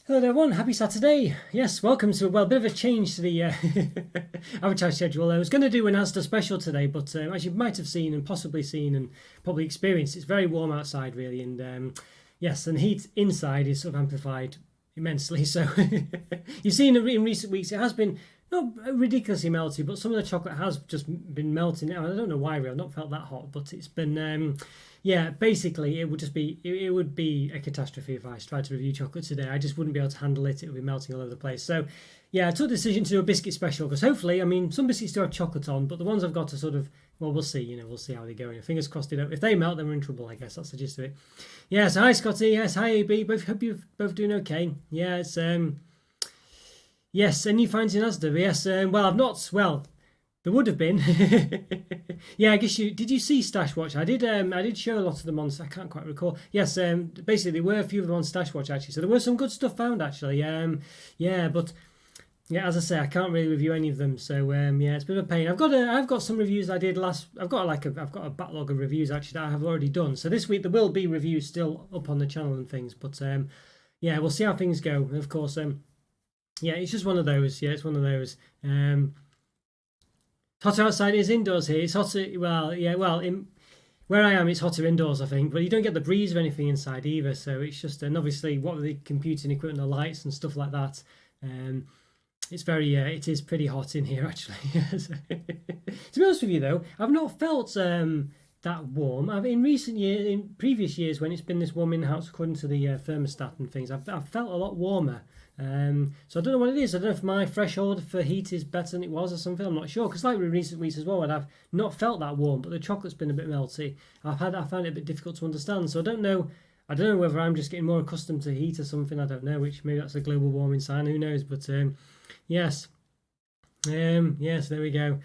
Hello everyone, happy Saturday. Yes, welcome to, well, a bit of a change to the advertised schedule. I was going to do an Asda special today, but as you might have seen and possibly seen and probably experienced, it's very warm outside really, and yes, and heat inside is sort of amplified immensely. So you've seen in recent weeks, it has been not ridiculously melty, but some of the chocolate has just been melting. I don't know why really, I've not felt that hot, but it's been yeah, basically it would just be it would be a catastrophe if I tried to review chocolate today. I just wouldn't be able to handle it. It would be melting all over the place. So yeah, I took the decision to do a biscuit special because hopefully, I mean, some biscuits do have chocolate on, but the ones I've got to sort of, well, we'll see. We'll see how they go. Fingers crossed. If they melt, then we're in trouble. I guess that's the gist of it. Yes, hi Scotty. Yes, hi AB. Hope you're both doing okay. Yes, yes. Any finds in Asda? Yes. Well, I've not. Well, there would have been. Yeah, I guess did you see Stash Watch? I did show a lot of them on. I can't quite recall. Yes, basically there were a few of them on Stash Watch actually. So there was some good stuff found actually. Yeah, but yeah, as I say, I can't really review any of them. So yeah, it's a bit of a pain. I've got some reviews I did last. I've got a backlog of reviews actually that I have already done. So this week there will be reviews still up on the channel and things. But yeah, we'll see how things go. And of course, yeah, it's just one of those. Yeah, it's one of those. Hotter outside is indoors here. It's hotter. Well, yeah. Well, where I am, it's hotter indoors, I think. But you don't get the breeze or anything inside either. So it's just, and obviously, what with the computing equipment, the lights and stuff like that. It's very. It is pretty hot in here actually. To be honest with you, though, I've not felt that warm. In recent years, in previous years, when it's been this warm in the house according to the thermostat and things, I've felt a lot warmer. So I don't know what it is. I don't know if my threshold for heat is better than it was or something. I'm not sure. Because like in recent weeks as well, when I've not felt that warm, but the chocolate's been a bit melty. I found it a bit difficult to understand. So I don't know. I don't know whether I'm just getting more accustomed to heat or something. I don't know. Which maybe that's a global warming sign. Who knows? But yes, yes. There we go.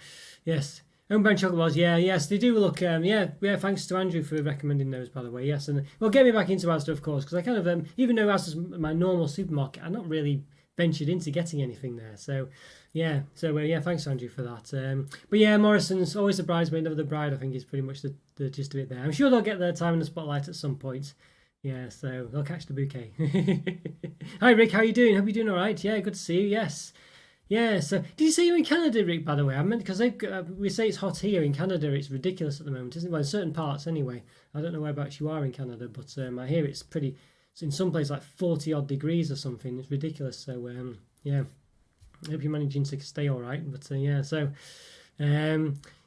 Yes. Homebound chocolate bars, yeah, yes, they do look, yeah. Thanks to Andrew for recommending those, by the way, yes, and well, get me back into Asda, of course, because I kind of, even though Asda's my normal supermarket, I've not really ventured into getting anything there, so yeah, yeah, thanks Andrew for that. But yeah, Morrison's always the bridesmaid, never the bride. I think is pretty much the gist of it there. I'm sure they'll get their time in the spotlight at some point. Yeah, so they'll catch the bouquet. Hi Rick, how you doing? Hope you're doing all right. Yeah, good to see you. Yes. Yeah, so did you say you're in Canada, Rick, by the way? I meant because we say it's hot here. In Canada, it's ridiculous at the moment, isn't it? Well, in certain parts anyway. I don't know whereabouts you are in Canada, but I hear it's pretty, it's in some places like 40 odd degrees or something. It's ridiculous. So, yeah, I hope you're managing to stay all right. But yeah, so,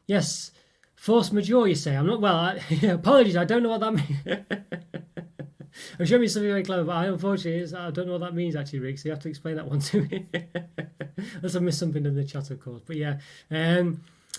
yes, force majeure, you say. I'm not, well, apologies, I don't know what that means. I'm sure it's something very clever, but unfortunately, I don't know what that means actually, Rick. So you have to explain that one to me. Unless I've missed something in the chat, of course. But yeah,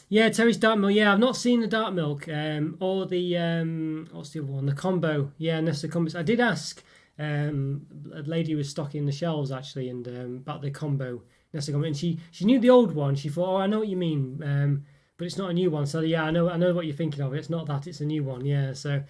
yeah, Terry's dark milk. Yeah, I've not seen the dark milk or the what's the other one? The combo. Yeah, Nestle combos. I did ask a lady who was stocking the shelves actually, and about the combo Nestle combo, and she knew the old one. She thought, oh, I know what you mean, but it's not a new one. So yeah, I know what you're thinking of. It's not that. It's a new one. Yeah. So.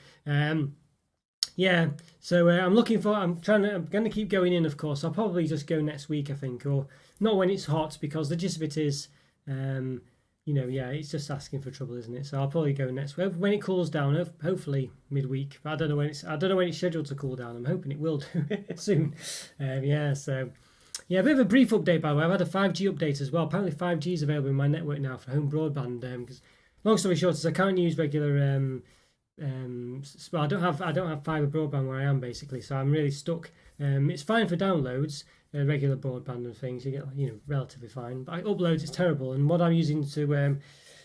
Yeah, so I'm going to keep going in, of course. I'll probably just go next week, I think, or not when it's hot, because the gist of it is, yeah, it's just asking for trouble, isn't it? So I'll probably go next week when it cools down, hopefully midweek. But I don't know when it's scheduled to cool down. I'm hoping it will do soon. Yeah, so yeah, a bit of a brief update, by the way. I've had a 5G update as well. Apparently 5G is available in my network now for home broadband. Because long story short is I can't use regular. Well, I don't have fibre broadband where I am basically, so I'm really stuck. It's fine for downloads, regular broadband and things. You get relatively fine, but uploads is terrible. And what I'm using to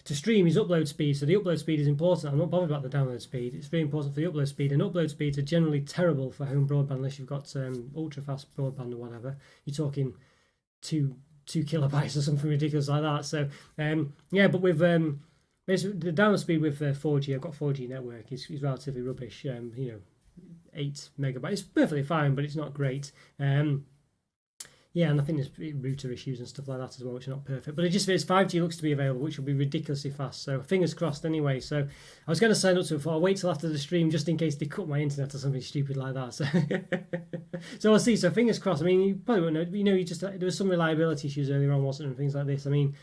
stream is upload speed. So the upload speed is important. I'm not bothered about the download speed. It's very important for the upload speed, and upload speeds are generally terrible for home broadband unless you've got ultra fast broadband or whatever. You're talking 2 kilobytes or something ridiculous like that. So yeah, but with basically, the download speed with 4G, I've got 4G network, is relatively rubbish. 8 megabytes. It's perfectly fine, but it's not great. Yeah, and I think there's router issues and stuff like that as well, which are not perfect. But it just is 5G looks to be available, which will be ridiculously fast. So fingers crossed anyway. So I was going to sign up to it before. I'll wait till after the stream just in case they cut my internet or something stupid like that. So, so we'll see. So fingers crossed. I mean, you probably won't know. There was some reliability issues earlier on, wasn't there, and things like this. I mean,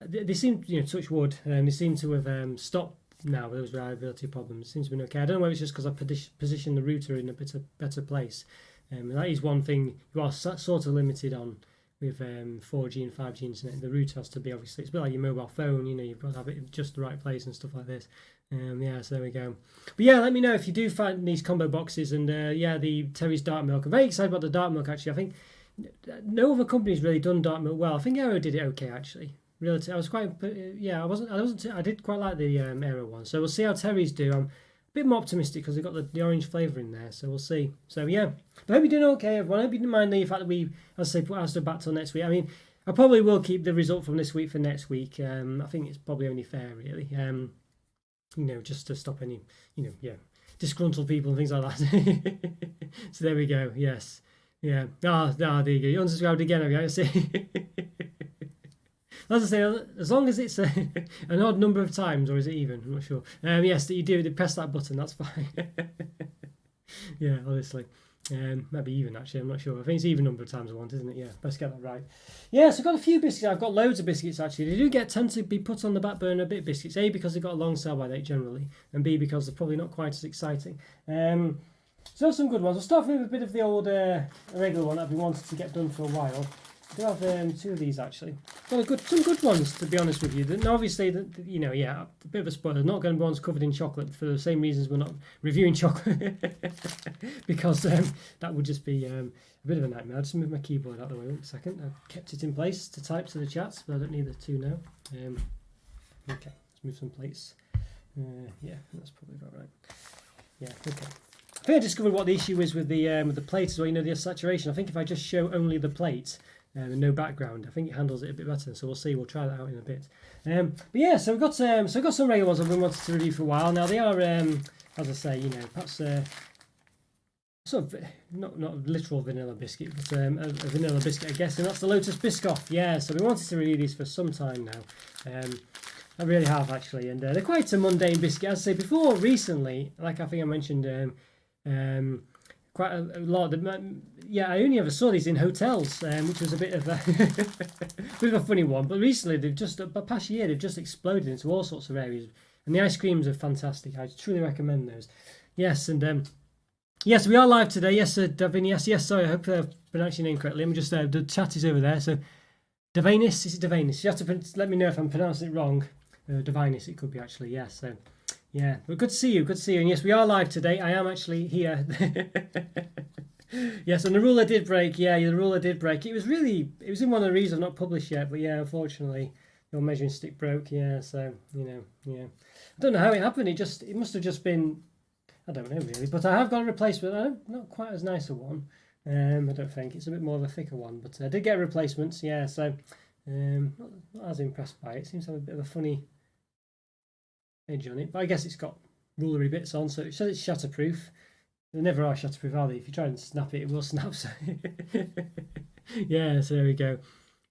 they seem, touch wood, they seem to have stopped now with those reliability problems. It seems to be okay. I don't know whether it's just because I positioned the router in a better place. And that is one thing you are sort of limited on with 4G and 5G internet. The router has to be, obviously, it's a bit like your mobile phone, you know, you've got to have it in just the right place and stuff like this. Yeah, so there we go. But yeah, let me know if you do find these combo boxes. And yeah, the Terry's dark milk. I'm very excited about the dark milk, actually. I think no other company's really done dark milk well. I think Aero did it okay, actually. Really, I was quite, yeah, I did quite like the Aero one. So we'll see how Terry's do. I'm a bit more optimistic because they've got the orange flavour in there, so we'll see. So yeah, but I hope you're doing okay, everyone. I hope you didn't mind the fact that we, as I say, put Asda back till next week. I mean, I probably will keep the result from this week for next week. I think it's probably only fair, really. You know, just to stop any, you know, yeah, disgruntled people and things like that. So there we go. Yes, yeah. There you go. You unsubscribed again, have you? I see. As I say, as long as it's an odd number of times, or is it even? I'm not sure. Yes, that you do. Press that button. That's fine. Yeah, honestly. Maybe even, actually. I'm not sure. I think it's even number of times I want, isn't it? Yeah, best get that right. Yeah, so I've got a few biscuits. I've got loads of biscuits, actually. They do tend to be put on the back burner a bit, biscuits. A, because they've got a long sell-by date, generally. And B, because they're probably not quite as exciting. So some good ones. I'll start with a bit of the old regular one that I've been wanting to get done for a while. I do have two of these, actually. Got some good ones, to be honest with you. And obviously, you know, yeah, a bit of a spoiler. Not going to be ones covered in chocolate for the same reasons we're not reviewing chocolate. Because that would just be a bit of a nightmare. I'll just move my keyboard out of the way. Wait a second. I've kept it in place to type to the chats, but I don't need the two now. Okay, let's move some plates. Yeah, that's probably about right. Yeah, okay. I think I discovered what the issue is with the plate as well. You know, the saturation. I think if I just show only the plate, and no background, I think it handles it a bit better. So we'll see. We'll try that out in a bit. But yeah, so we've got some regular ones I've been wanting to review for a while. Now they are, as I say, you know, perhaps sort of not literal vanilla biscuit, but a vanilla biscuit, I guess, and that's the Lotus Biscoff. Yeah, so we wanted to review these for some time now. I really have, actually, and they're quite a mundane biscuit. As I say before, recently, like I think I mentioned, quite a lot. Yeah, I only ever saw these in hotels, which was a bit of a bit of a funny one. But recently, they've just, past year, they've just exploded into all sorts of areas, and the ice creams are fantastic. I truly recommend those. Yes, and yes, we are live today. Yes, Davin. Yes. Sorry, I hope I pronounced your name correctly. I'm just the chat is over there. So, Davanis, is it Davanis? You have to let me know if I'm pronouncing it wrong. Divinus, it could be, actually. Yes. So. Yeah, but good to see you, and yes, we are live today. I am actually here. Yes, and the ruler did break. Yeah, the ruler did break. It was in one of the reasons I've not published yet, but yeah, unfortunately, your measuring stick broke. Yeah, so you know, yeah, I don't know how it happened. It must have just been, I don't know really, but I have got a replacement. Not quite as nice a one. I don't think it's a bit more of a thicker one, but I did get replacements. Yeah, so not as impressed by it. It seems to have a bit of a funny edge on it, but I guess it's got rulery bits on, so it says it's shatterproof. They never are shatterproof, are they? If you try and snap it, it will snap. So yeah, so there we go.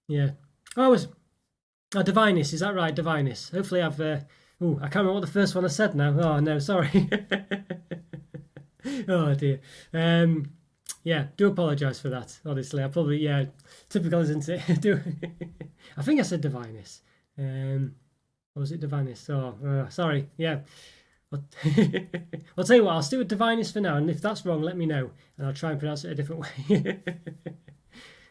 Yeah. Divinus, is that right? Divinus. Hopefully I've I can't remember what the first one I said now. Oh no, sorry. Oh dear. Yeah, do apologise for that. Honestly, I probably, yeah, typical, isn't it? I think I said Divinus. Or was it Divinus? Oh, sorry. Yeah. I'll tell you what, I'll stick with Divinus for now, and if that's wrong, let me know, and I'll try and pronounce it a different way.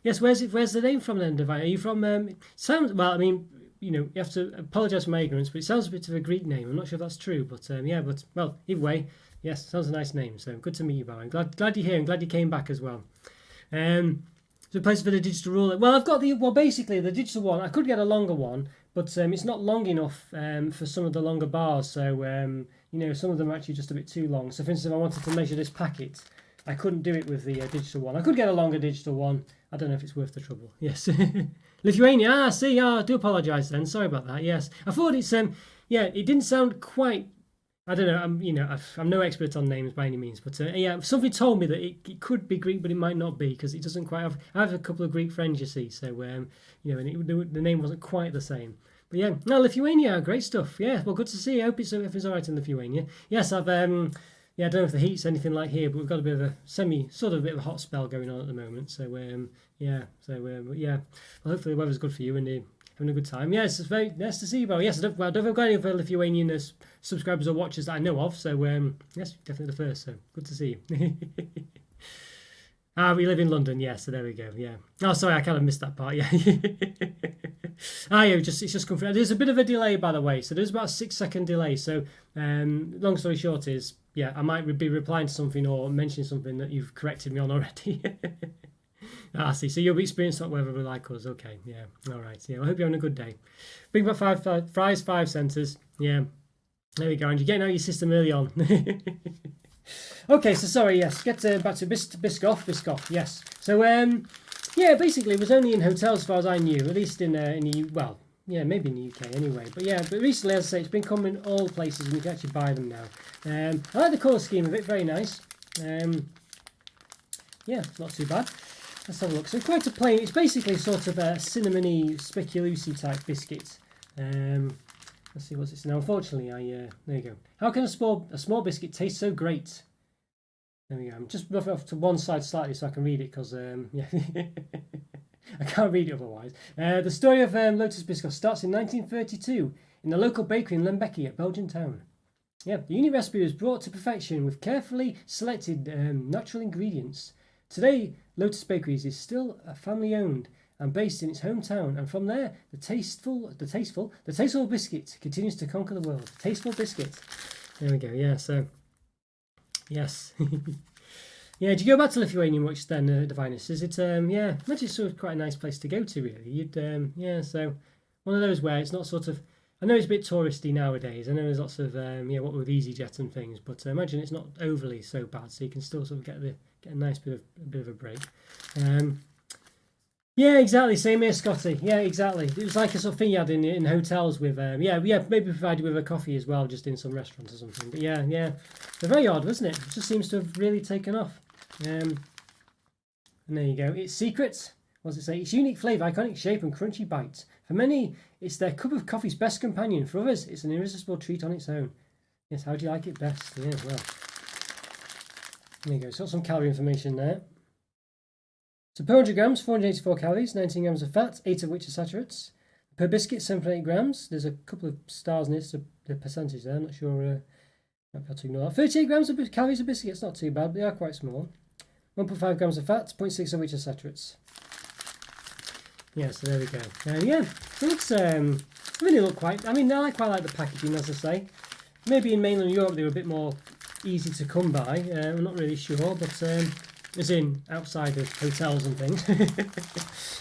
Yes, where's the name from then, Divine? Are you from, well, I mean, you know, you have to apologise for my ignorance, but it sounds a bit of a Greek name. I'm not sure if that's true, but yeah, but, well, either way, yes, sounds a nice name, so good to meet you, Bowen. Glad you're here, and glad you came back as well. So place for the digital ruler. Well, I've got basically the digital one. I could get a longer one, but it's not long enough for some of the longer bars. So, you know, some of them are actually just a bit too long. So, for instance, if I wanted to measure this packet, I couldn't do it with the digital one. I could get a longer digital one. I don't know if it's worth the trouble. Yes. Lithuania. See, I do apologise then. Sorry about that. Yes. I thought it's, yeah, it didn't sound quite, I don't know, I'm no expert on names by any means, but yeah, something told me that it could be Greek, but it might not be, because it doesn't quite have, I have a couple of Greek friends, you see, so, you know, and the name wasn't quite the same. But yeah, no, Lithuania, great stuff. Yeah, well, good to see you. I hope everything's all right in Lithuania. Yes, I've, yeah, I don't know if the heat's anything like here, but we've got a bit of a sort of a bit of a hot spell going on at the moment. So, yeah, yeah, well, hopefully the weather's good for you and having a good time. Yes, it's very nice to see you, Bo. Yes, I don't think I've got any other Lithuanian subscribers or watchers that I know of. So, yes, definitely the first. So, good to see you. Ah, we live in London, yeah, so there we go, yeah. Oh, sorry, I kind of missed that part, yeah. Yeah, it's just come through. There's a bit of a delay, by the way, so there's about a 6 second delay. So, long story short is, yeah, I might be replying to something or mentioning something that you've corrected me on already. I see. So you'll be experiencing whatever we like us. Okay, yeah, all right. Yeah, I hope you're having a good day. Big about five fries, 5 centres. Yeah, there we go. And you're getting out your system early on. Okay, so sorry, yes, get back to Biscoff, yes. So, yeah, basically it was only in hotels as far as I knew, at least in the, well, yeah, maybe in the UK anyway. But yeah, but recently, as I say, it's been coming in all places and you can actually buy them now. I like the colour scheme of it, very nice. Yeah, it's not too bad. Let's have a look. So quite a plain, it's basically sort of a cinnamony, speculoosy type biscuit. Let's see what's it now. Unfortunately, there you go. How can a small biscuit taste so great? There we go. I'm just moving off to one side slightly so I can read it because yeah, I can't read it otherwise. The story of Lotus Biscoff starts in 1932 in the local bakery in Lembecky at Belgian town. Yeah, the unique recipe was brought to perfection with carefully selected natural ingredients. Today, Lotus Bakeries is still family-owned and based in its hometown, and from there, the tasteful biscuit continues to conquer the world. Tasteful biscuit. There we go. Yeah. So, yes. Yeah. Do you go back to Lithuania much then, Divinus? Is it? Yeah. Imagine it's sort of quite a nice place to go to, really. You'd. Yeah. So, one of those where it's not sort of. I know it's a bit touristy nowadays. I know there's lots of yeah, what with EasyJet and things, but imagine it's not overly so bad, so you can still sort of get a nice bit of a break. Yeah, exactly. Same here, Scotty. Yeah, exactly. It was like a sort of thing you had in hotels with yeah, maybe provided with a coffee as well, just in some restaurants or something. But yeah, they're very odd, wasn't it? It just seems to have really taken off. And there you go. Its secret. What does it say? Its unique flavour, iconic shape, and crunchy bite. For many, it's their cup of coffee's best companion. For others, it's an irresistible treat on its own. Yes, how do you like it best? Yeah, well. There you go. So, some calorie information there. So, per 100 grams, 484 calories, 19 grams of fat, 8 of which are saturates. Per biscuit, 7.8 grams. There's a couple of stars in it, so the percentage there. I'm not sure. Might have to ignore that. 38 grams of calories of biscuit. It's not too bad, but they are quite small. 1.5 grams of fat, 0.6 of which are saturates. Yeah, so there we go. Yeah, so it's really look quite. I mean, I quite like the packaging, as I say. Maybe in mainland Europe they were a bit more easy to come by. I'm not really sure, but as in outside of hotels and things.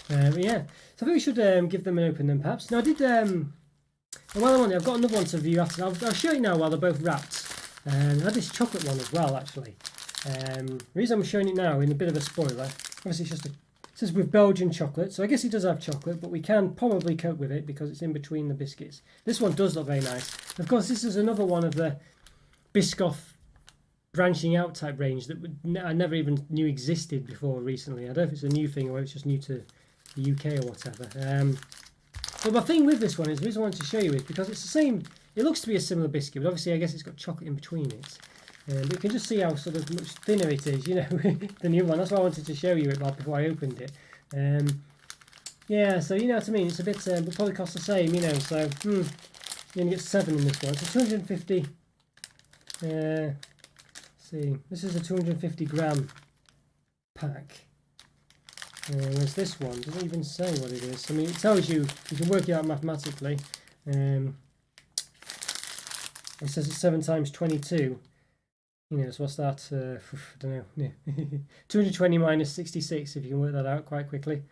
But yeah, so I think we should give them an open then, perhaps. Now I did. While I'm on it, I've got another one to review after. I'll show you now while they're both wrapped. I had this chocolate one as well, actually. The reason I'm showing it now in a bit of a spoiler, obviously it's just it says with Belgian chocolate, so I guess it does have chocolate, but we can probably cope with it because it's in between the biscuits. This one does look very nice. Of course, this is another one of the Biscoff branching out type range that I never even knew existed before recently. I don't know if it's a new thing or it's just new to the UK or whatever. But my thing with this one is, the reason I wanted to show you is because it's the same, it looks to be a similar biscuit, but obviously I guess it's got chocolate in between it. But you can just see how sort of much thinner it is, you know, the new one. That's why I wanted to show you it before I opened it. Yeah, so you know what I mean. It's a bit, will probably cost the same, you know. So you only get 7 in this one. So 250. Let's see, this is a 250 gram pack. Whereas this one doesn't even say what it is. I mean, it tells you, you can work it out mathematically. It says it's 7 times 22. You know, so what's that? I don't know. Yeah. 220 minus 66, if you can work that out quite quickly.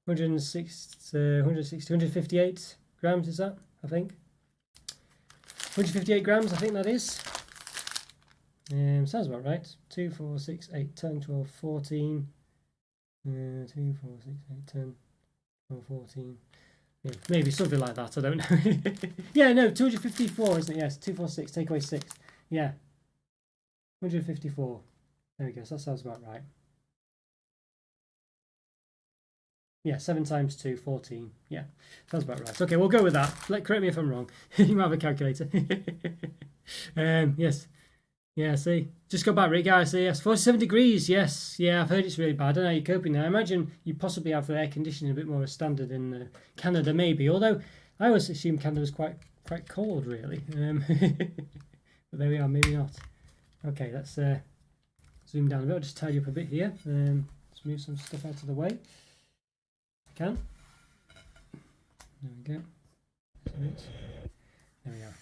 158 grams is that, I think. 158 grams, I think that is. Sounds about right. 2, 4, 6, 8, 10, 12, 14. 2, 4, 6, 8, 10, 12, 14. Yeah, maybe something like that, I don't know. Yeah, no, 254, isn't it? Yes, 246, take away 6. Yeah. 154. There we go. So that sounds about right. Yeah, 7 times 2, 14. Yeah, sounds about right. Okay, we'll go with that. Correct me if I'm wrong. You might have a calculator. Yes. Yeah, see. Just got back, Rick. Guys, see, yes. 47 degrees. Yes. Yeah, I've heard it's really bad. I don't know how you're coping now. I imagine you possibly have the air conditioning a bit more standard in Canada, maybe. Although I always assumed Canada was quite cold, really. But there we are. Maybe not. Okay, let's zoom down a bit. I'll just tidy up a bit here. Just move some stuff out of the way. I can. There we go. There we are.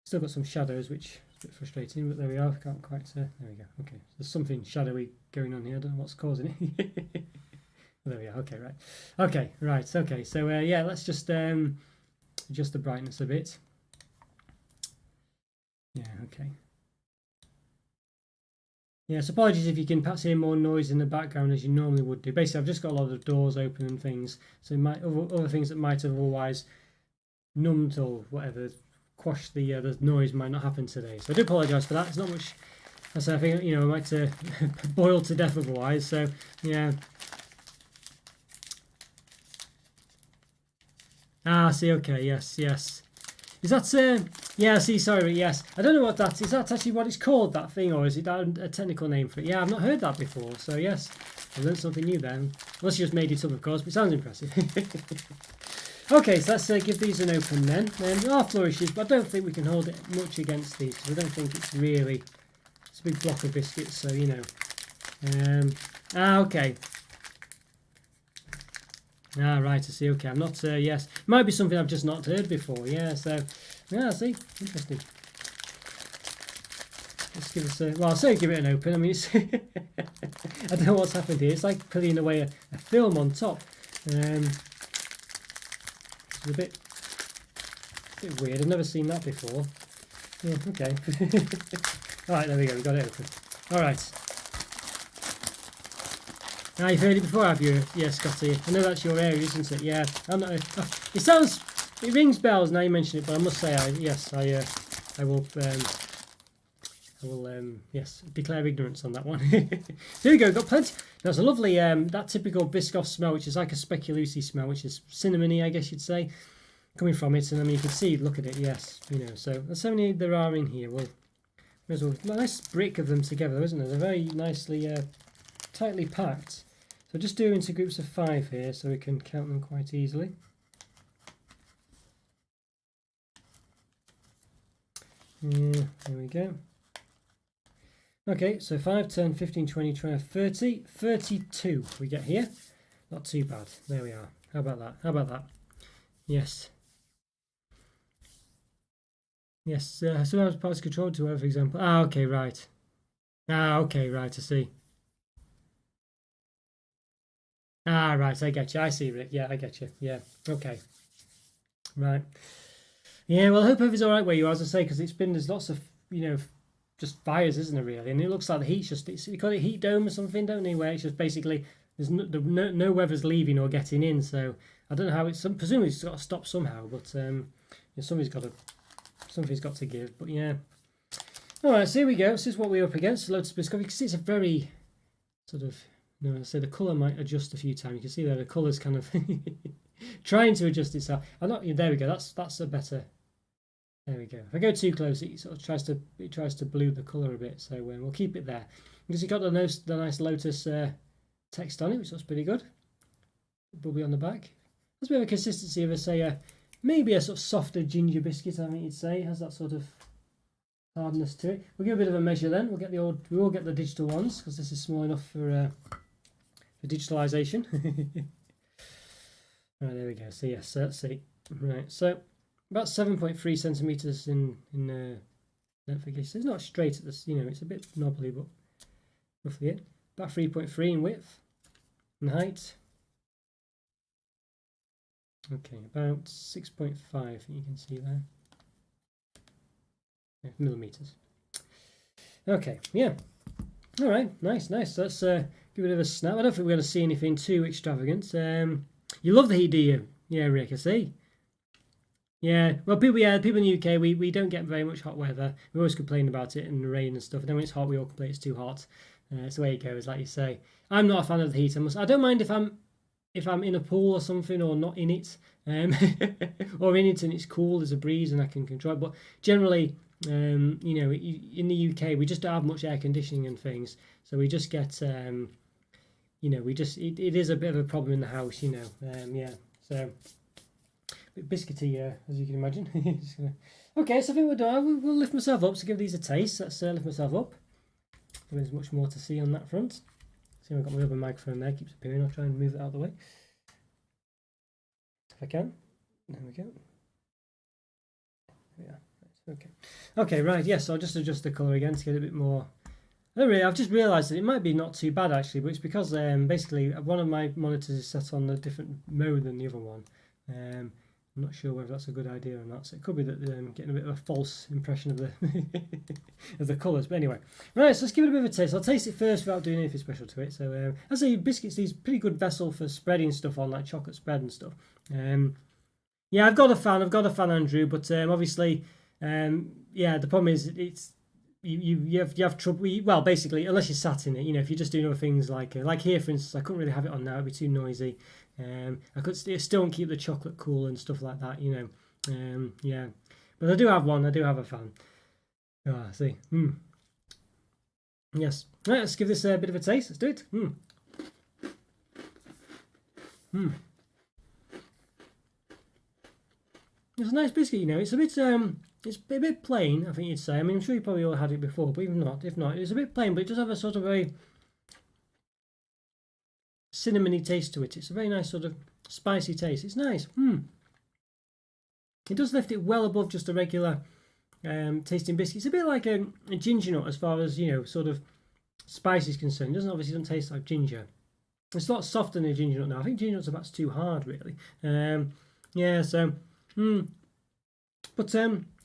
Still got some shadows, which is a bit frustrating, but there we are. Can't quite. There we go. Okay, so there's something shadowy going on here. I don't know what's causing it. There we are. Okay, right. Okay, right. Okay, so yeah, let's just adjust the brightness a bit. Yeah. Okay. Yes, apologies if you can perhaps hear more noise in the background as you normally would do. Basically, I've just got a lot of doors open and things, so other things that might have otherwise numbed or whatever, quashed the noise might not happen today. So I do apologise for that. It's not much. I think I might boil to death otherwise. So yeah. See, okay, yes. Is that yeah? See, sorry, yes. I don't know what that is. That actually what it's called, that thing, or is it a technical name for it? Yeah, I've not heard that before. So yes, I learned something new then. Unless you just made it up, of course, but it sounds impressive. Okay, so let's give these an open then. There are flourishes, but I don't think we can hold it much against these because I don't think it's really. It's a big block of biscuits, so you know. Okay. Right, I see. Okay, I'm not. Yes, might be something I've just not heard before. Yeah, so yeah, I see. Interesting. Let's give this a. Well, I'll say give it an open. I mean, it's. I don't know what's happened here. It's like pulling away a film on top. It's a bit weird. I've never seen that before. Yeah, okay. All right, there we go. We got it open. All right. You've heard it before, have you? Yes, Scotty. I know that's your area, isn't it? Yeah. I'm not, it rings bells now you mention it, but I must say, I will, yes, declare ignorance on that one. There we go. Got plenty. There's a lovely, that typical Biscoff smell, which is like a speculoosy smell, which is cinnamony, I guess you'd say, coming from it. And I mean, you can see, look at it. Yes, so there's so many there are in here. Well, there's a nice brick of them together, isn't there? They're very nicely, tightly packed. So just do into groups of 5 here so we can count them quite easily. Yeah, there we go. Okay, so 5, 10, 15, 20, 25, 30, 32 we get here. Not too bad. There we are. How about that? How about that? Yes. Yes, sometimes parts controlled to whoever, for example. Okay, right. Okay, right, I see. Right, I get you. I see, Rick. Yeah, I get you. Yeah, okay. Right. Yeah, well, I hope everything's all right where you are, as I say, because there's lots of, just fires, isn't there, really? And it looks like the heat's just, we call it heat dome or something, don't they, where it's just basically, there's no weather's leaving or getting in, so I don't know how presumably it's got to stop somehow, but something's got to give, but yeah. All right, so here we go. This is what we're up against, Lotus Biscoff. You can see it's a very sort of, I say the colour might adjust a few times. You can see there the colour's kind of trying to adjust itself. There we go. That's a better. There we go. If I go too close, it sort of tries to blue the colour a bit. So we'll keep it there because you've got the nice Lotus text on it, which looks pretty good. Bubbly on the back. There's a bit of a consistency of maybe a sort of softer ginger biscuit. I think you'd say it has that sort of hardness to it. We'll give a bit of a measure then. We will get the digital ones because this is small enough for digitalization. Right, there we go. So yes, let's see. Right, so about 7.3 centimeters in length. So it's not straight at this. It's a bit knobbly, but roughly it. About 3.3 in width and height. Okay, about 6.5. You can see there. Yeah, millimeters. Okay, yeah. All right, nice. Let's give it a snap. I don't think we're going to see anything too extravagant. You love the heat, do you? Yeah, Rick, I see. Yeah, well, people in the UK, we don't get very much hot weather. We always complain about it and the rain and stuff. And then when it's hot, we all complain it's too hot. It's the way it goes, like you say. I'm not a fan of the heat. I don't mind if I'm in a pool or something or not in it, or in it and it's cool. There's a breeze and I can control it. But generally, in the UK, we just don't have much air conditioning and things, so we just get, it is a bit of a problem in the house, yeah. So, a bit biscuity, as you can imagine. Okay, so I think we're done. We'll lift myself up to give these a taste. Let's lift myself up. There's much more to see on that front. See, I've got my other microphone there, keeps appearing. I'll try and move it out of the way if I can. There we go. Yeah, okay. Okay, right. Yes, so I'll just adjust the color again to get a bit more. I've just realised that it might be not too bad actually, but it's because basically one of my monitors is set on a different mode than the other one. I'm not sure whether that's a good idea or not. So it could be that I'm getting a bit of a false impression of the of the colours. But anyway, right. So let's give it a bit of a taste. I'll taste it first without doing anything special to it. So I say Biscuits, these pretty good vessel for spreading stuff on, like chocolate spread and stuff. Yeah, I've got a fan, Andrew. But obviously, yeah, the problem is it's. You have trouble. Well, basically, unless you're sat in it, if you're just doing other things like here, for instance, I couldn't really have it on now; it'd be too noisy. I could still keep the chocolate cool and stuff like that, yeah. But I do have one. I do have a fan. I see. Yes. Right, let's give this a bit of a taste. Let's do it. It's a nice biscuit, It's a bit it's a bit plain, I think you'd say. I mean, I'm sure you probably all had it before, but even if not, it's a bit plain, but it does have a sort of a cinnamony taste to it. It's a very nice sort of spicy taste. It's nice. It does lift it well above just a regular tasting biscuit. It's a bit like a ginger nut as far as, sort of spice is concerned. It doesn't taste like ginger. It's a lot softer than a ginger nut now. I think ginger nut's about too hard, really. Yeah, so... But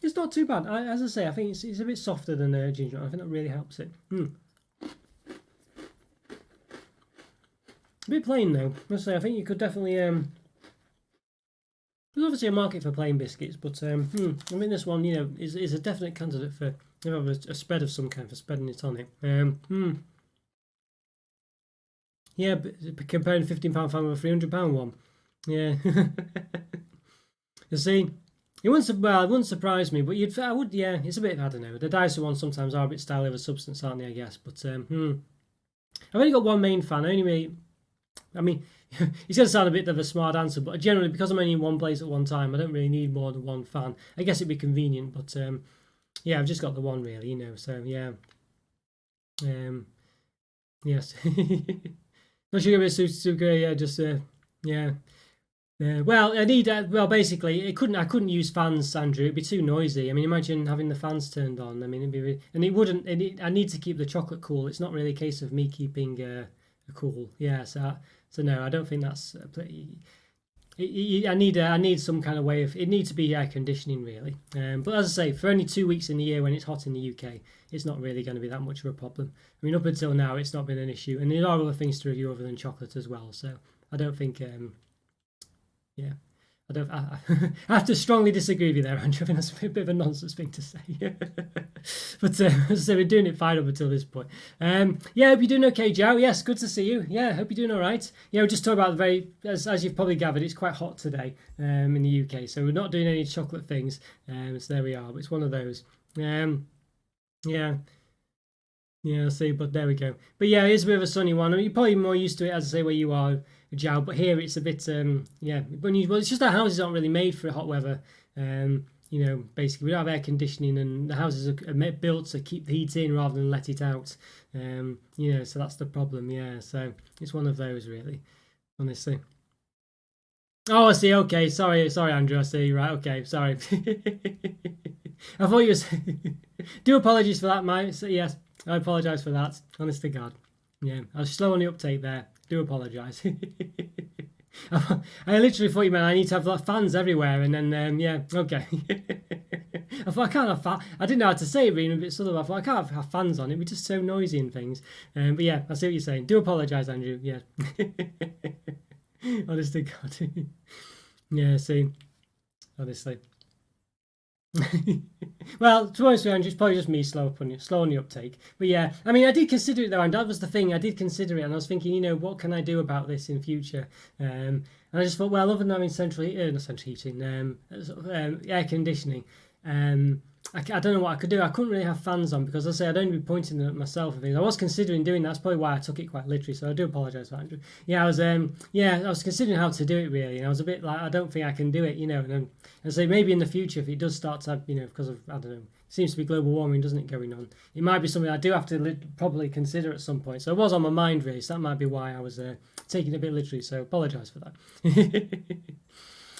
it's not too bad. As I say, I think it's a bit softer than ginger nut. I think that really helps it. A bit plain though. I say I think you could definitely. There's obviously a market for plain biscuits, but I mean this one, is a definite candidate for a spread of some kind for spreading it on it. Yeah, but comparing £15 fan with a £300 one. Yeah. You see. It wouldn't surprise me, but it's a bit, I don't know. The Dyson ones sometimes are a bit style over substance, aren't they, I guess? But, I've only got one main fan. I mean, it's going to sound a bit of a smart answer, but generally, because I'm only in one place at one time, I don't really need more than one fan. I guess it'd be convenient, but, yeah, I've just got the one, really, so, yeah. Yes. Not sure if it's super, yeah, just, yeah. Well, I need. Basically, I couldn't use fans, Andrew. It'd be too noisy. I mean, imagine having the fans turned on. I mean, it'd be, and it wouldn't. I need to keep the chocolate cool. It's not really a case of me keeping cool. Yeah. So no, I don't think that's. I need some kind of way of. It needs to be air conditioning, really. But as I say, for only 2 weeks in the year when it's hot in the UK, it's not really going to be that much of a problem. I mean, up until now, it's not been an issue, and there are other things to review other than chocolate as well. So I don't think. Yeah, I have to strongly disagree with you there, Andrew. I think that's a bit of a nonsense thing to say. But as I say, we're doing it fine up until this point. Yeah, hope you're doing okay, Joe. Yes, good to see you. Yeah, hope you're doing all right. Yeah, we're just talking about as you've probably gathered, it's quite hot today in the UK, so we're not doing any chocolate things. So there we are. But it's one of those. Yeah. Yeah, I see, but there we go. But yeah, it is a bit of a sunny one. I mean, you're probably more used to it, as I say, where you are, Joe. But here it's a bit, yeah. Well, it's just our houses aren't really made for hot weather. Basically, we don't have air conditioning, and the houses are built to keep the heat in rather than let it out. So that's the problem. Yeah, so it's one of those, really, honestly. Oh, I see. Okay, sorry, Andrew. I see. Right. Okay, sorry. I thought you was. Do apologies for that, mate. So, yes. I apologise for that, honest to God. Yeah, I was slow on the uptake there. Do apologise. I literally thought you meant I need to have fans everywhere, and then, yeah, okay. I thought I can't have fans. I didn't know how to say it, really, but sort of, I thought I can't have fans on. It'd be just so noisy and things. But yeah, I see what you're saying. Do apologise, Andrew. Yeah. Honest to God. Yeah, see. Honestly. Well, to be honest with you, Andrew, it's probably just me slow on the uptake. But yeah, I mean, I did consider it though, and that was the thing. I did consider it, and I was thinking, what can I do about this in future? And I just thought, well, other than having not central heating, air conditioning, I don't know what I could do. I couldn't really have fans on because, as I say, I'd only be pointing them at myself and things. I was considering doing that. That's probably why I took it quite literally. So I do apologise for that, Andrew. Yeah, I was considering how to do it really, and I was a bit like, I don't think I can do it, And so maybe in the future, if it does start to, because of, I don't know, seems to be global warming, doesn't it, going on? It might be something I do have to probably consider at some point. So it was on my mind, really. So that might be why I was taking it a bit literally. So apologise for that.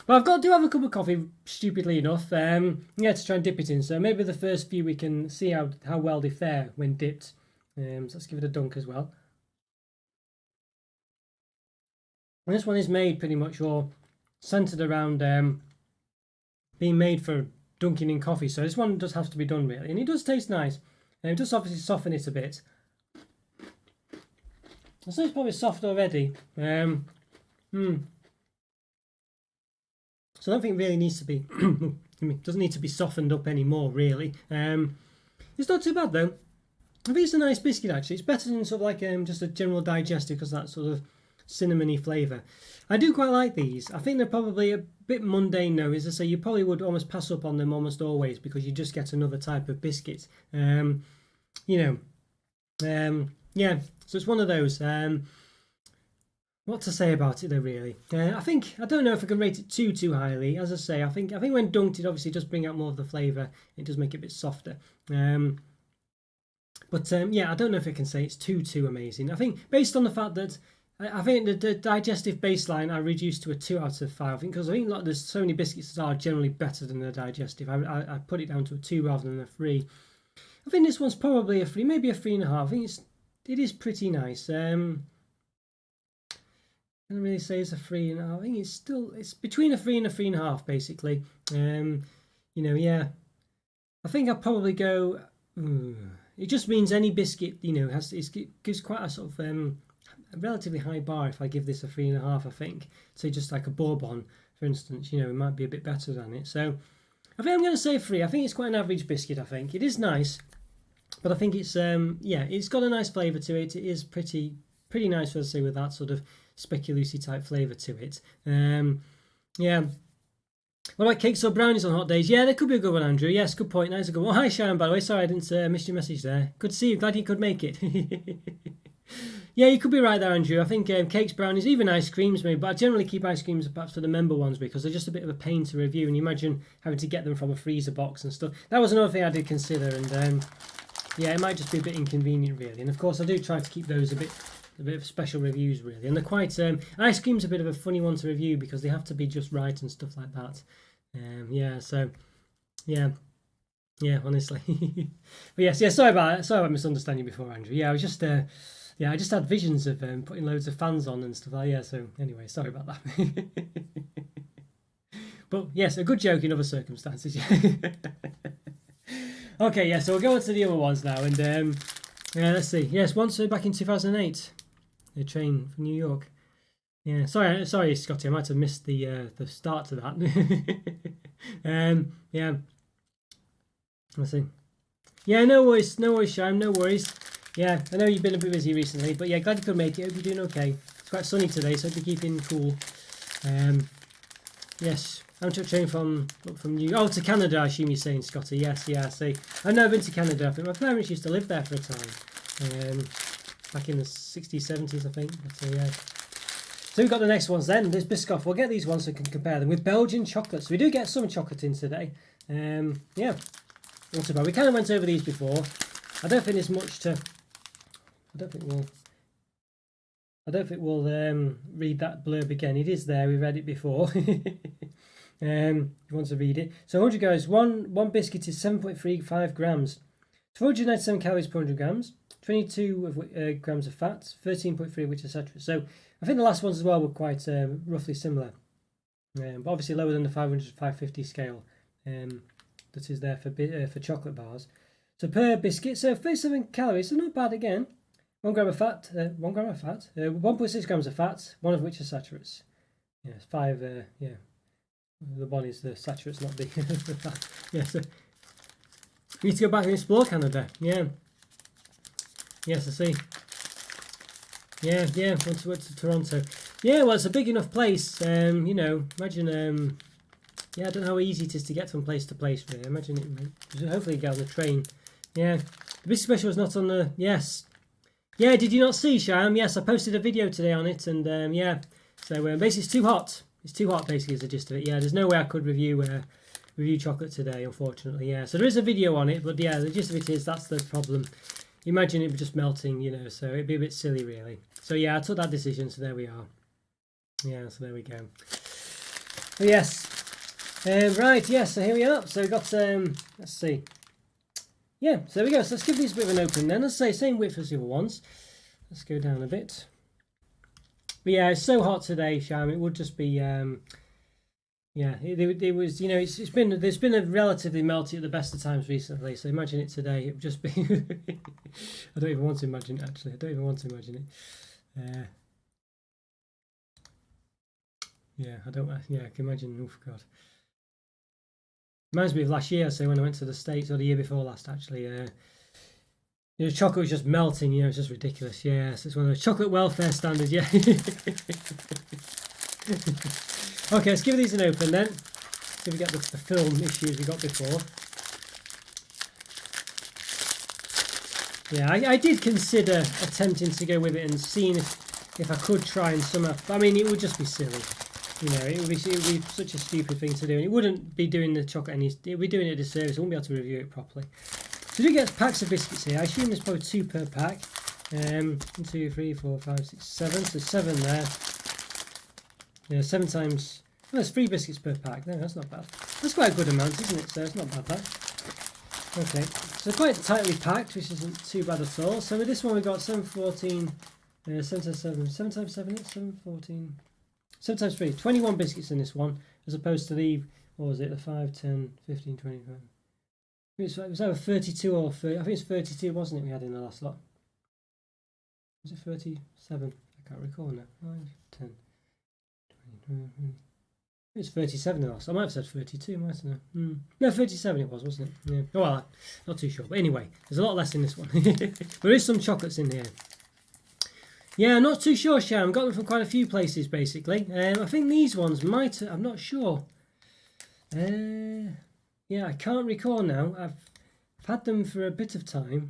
But do have a cup of coffee, stupidly enough. To try and dip it in. So maybe the first few we can see how well they fare when dipped. So let's give it a dunk as well. And this one is made pretty much or centered around being made for dunking in coffee. So this one does have to be done really, and it does taste nice. And it does obviously soften it a bit. So it's probably soft already. So I don't think it really needs to be, doesn't need to be softened up anymore, really. It's not too bad, though. I think it's a nice biscuit, actually. It's better than sort of like just a general digestive, because that sort of cinnamony flavour. I do quite like these. I think they're probably a bit mundane, though. As I say, you probably would almost pass up on them almost always, because you just get another type of biscuit. Yeah, so it's one of those. What to say about it though, really? I don't know if I can rate it too highly. As I say, I think when dunked, it obviously does bring out more of the flavour. It does make it a bit softer. Yeah, I don't know if I can say it's too amazing. I think based on the fact that I think the digestive baseline I reduced to a 2 out of 5. I think because there's so many biscuits that are generally better than the digestive. I put it down to a 2 rather than a 3. I think this one's probably a 3, maybe a 3.5. I think it is pretty nice. I don't really say it's a 3.5. I think it's between a 3 and a 3.5 basically. Yeah. I think I'll probably go. It just means any biscuit, it gives quite a sort of a relatively high bar if I give this a 3.5. I think. So just like a bourbon, for instance, it might be a bit better than it. So I think I'm going to say 3. I think it's quite an average biscuit. I think it is nice, but I think it's it's got a nice flavour to it. It is pretty nice, let's say, with that sort of speculoosy type flavour to it. Yeah. What about cakes or brownies on hot days? Yeah, there could be a good one, Andrew. Yes, good point. Nice, a good one. Oh, hi, Sharon, by the way. Sorry, I didn't miss your message there. Good to see you. Glad you could make it. Yeah, you could be right there, Andrew. I think cakes, brownies, even ice creams maybe, but I generally keep ice creams perhaps for the member ones because they're just a bit of a pain to review, and you imagine having to get them from a freezer box and stuff. That was another thing I did consider, and yeah, it might just be a bit inconvenient, really. And of course, I do try to keep those a bit of special reviews, really, and they're quite ice cream's a bit of a funny one to review because they have to be just right and stuff like that. Honestly. But yes, sorry about misunderstanding you before, Andrew. Yeah, I was just I just had visions of putting loads of fans on and stuff like that. Yeah, so anyway, sorry about that. But yes, a good joke in other circumstances. Okay, yeah, so we'll go on to the other ones now, and let's see. Yes, once back in 2008, a train from New York. Yeah, sorry, Scotty, I might have missed the start to that. Yeah, let's see. Yeah, no worries, Shime, no worries. Yeah, I know you've been a bit busy recently, but yeah, glad you could make it. Hope you're doing okay. It's quite sunny today, so hope you're keeping cool. Yes, I took a train from to Canada, I assume you're saying, Scotty. Yes, yeah, I see. I've never been to Canada. I think my parents used to live there for a time. Back in the 60s, 70s, I think. But, yeah. So we've got the next ones then. There's Biscoff. We'll get these ones so we can compare them with Belgian chocolates. So we do get some chocolate in today. Yeah, not too bad. We kind of went over these before. I don't think there's much to. I don't think we'll read that blurb again. It is there. We read it before. If you want to read it. So 100 guys. One biscuit is 7.35 grams. 497 calories per 100 grams. 22 grams of fat. 13.3 of which etc. So I think the last ones as well were quite roughly similar. But obviously lower than the 500 to 550 scale that is there for chocolate bars. So per biscuit, so 37 calories, so not bad again. 1 gram of fat, 1.6 grams of fat, one of which is saturates. Yes, 5, the one is the saturates, not the fat. Yeah, so we need to go back and explore Canada. Yeah. Yes, I see. Yeah, went to Toronto. Yeah, well, it's a big enough place. Imagine. I don't know how easy it is to get from place to place. Really, imagine it. Hopefully, you get on the train. Yeah, the Biscuit special is not on the. Yes. Yeah, did you not see, Sham? Yes, I posted a video today on it, and yeah. So basically, it's too hot. It's too hot, basically, is the gist of it. Yeah, there's no way I could review review chocolate today, unfortunately. Yeah, so there is a video on it, but yeah, the gist of it is that's the problem. Imagine it just melting, you know, so it'd be a bit silly, really. So yeah, I took that decision, so there we are. Yeah, so there we go. But yes, right, yeah, so here we are. So we got, let's see. Yeah, so there we go. So let's give these a bit of an open then. Let's say same width as the other ones. Let's go down a bit. But yeah, it's so hot today, Sham. It would just be, yeah, it was, you know, there's been a relatively melty at the best of times recently. So imagine it today. It would just be, I don't even want to imagine it, actually. I don't even want to imagine it. Yeah, I don't, yeah, I can imagine, oh God. Reminds me of last year, so when I went to the States, or the year before last, actually. You know, chocolate was just melting, you know, it's just ridiculous. Yeah, so it's one of those chocolate welfare standards, yeah. Okay, let's give these an open then. See if we get the film issues we got before. Yeah, I did consider attempting to go with it and seeing if I could try and somehow, I mean, it would just be silly. You know, it would be such a stupid thing to do, and it wouldn't be doing the chocolate any. It would be doing it a disservice. I wouldn't be able to review it properly. So we do get packs of biscuits here. I assume there's probably 2 per pack. 1, 2, 3, 4, 5, 6, 7. So 7 there. Yeah, 7 times. Oh, there's 3 biscuits per pack. No, that's not bad. That's quite a good amount, isn't it? So it's not bad, that. Okay, so quite tightly packed, which isn't too bad at all. So with this one, we've got 7, 14, 7 times 7. 7 times 7 is 7, 14. 7 times 3, 21 biscuits in this one, as opposed to the, what was it, the 5, 10, 15, 25. It was either 32 or 30, I think it's 32, wasn't it, we had in the last lot? Was it 37? I can't recall now. 5, 10, 20, 20. It's 37 in the last. I might have said 32, mightn't I? No, 37 it was, wasn't it? Yeah. Oh, well, not too sure. But anyway, there's a lot less in this one. There is some chocolates in here. Yeah, not too sure, Sharon. Got them from quite a few places, basically. I think these ones might... I'm not sure. Yeah, I can't recall now. I've had them for a bit of time.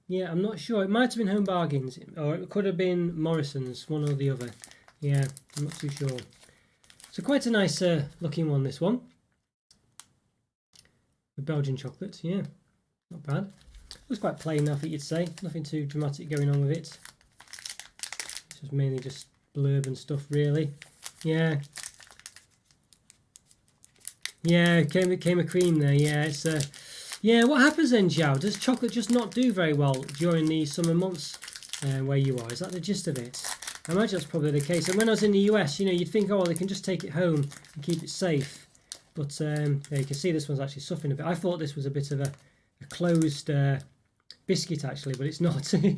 Yeah, I'm not sure. It might have been Home Bargains, or it could have been Morrison's, one or the other. Yeah, I'm not too sure. So quite a nice looking one, this one. The Belgian chocolate, yeah. Not bad. Looks quite plain, I think you'd say. Nothing too dramatic going on with it. It's just mainly just blurb and stuff, really. Yeah. Yeah, came a cream there. Yeah, it's yeah. What happens then, Zhao? Does chocolate just not do very well during the summer months where you are? Is that the gist of it? I imagine that's probably the case. And when I was in the US, you know, you'd think, oh, well, they can just take it home and keep it safe. But yeah, you can see this one's actually suffering a bit. I thought this was a bit of a closed biscuit, actually, but it's not. So you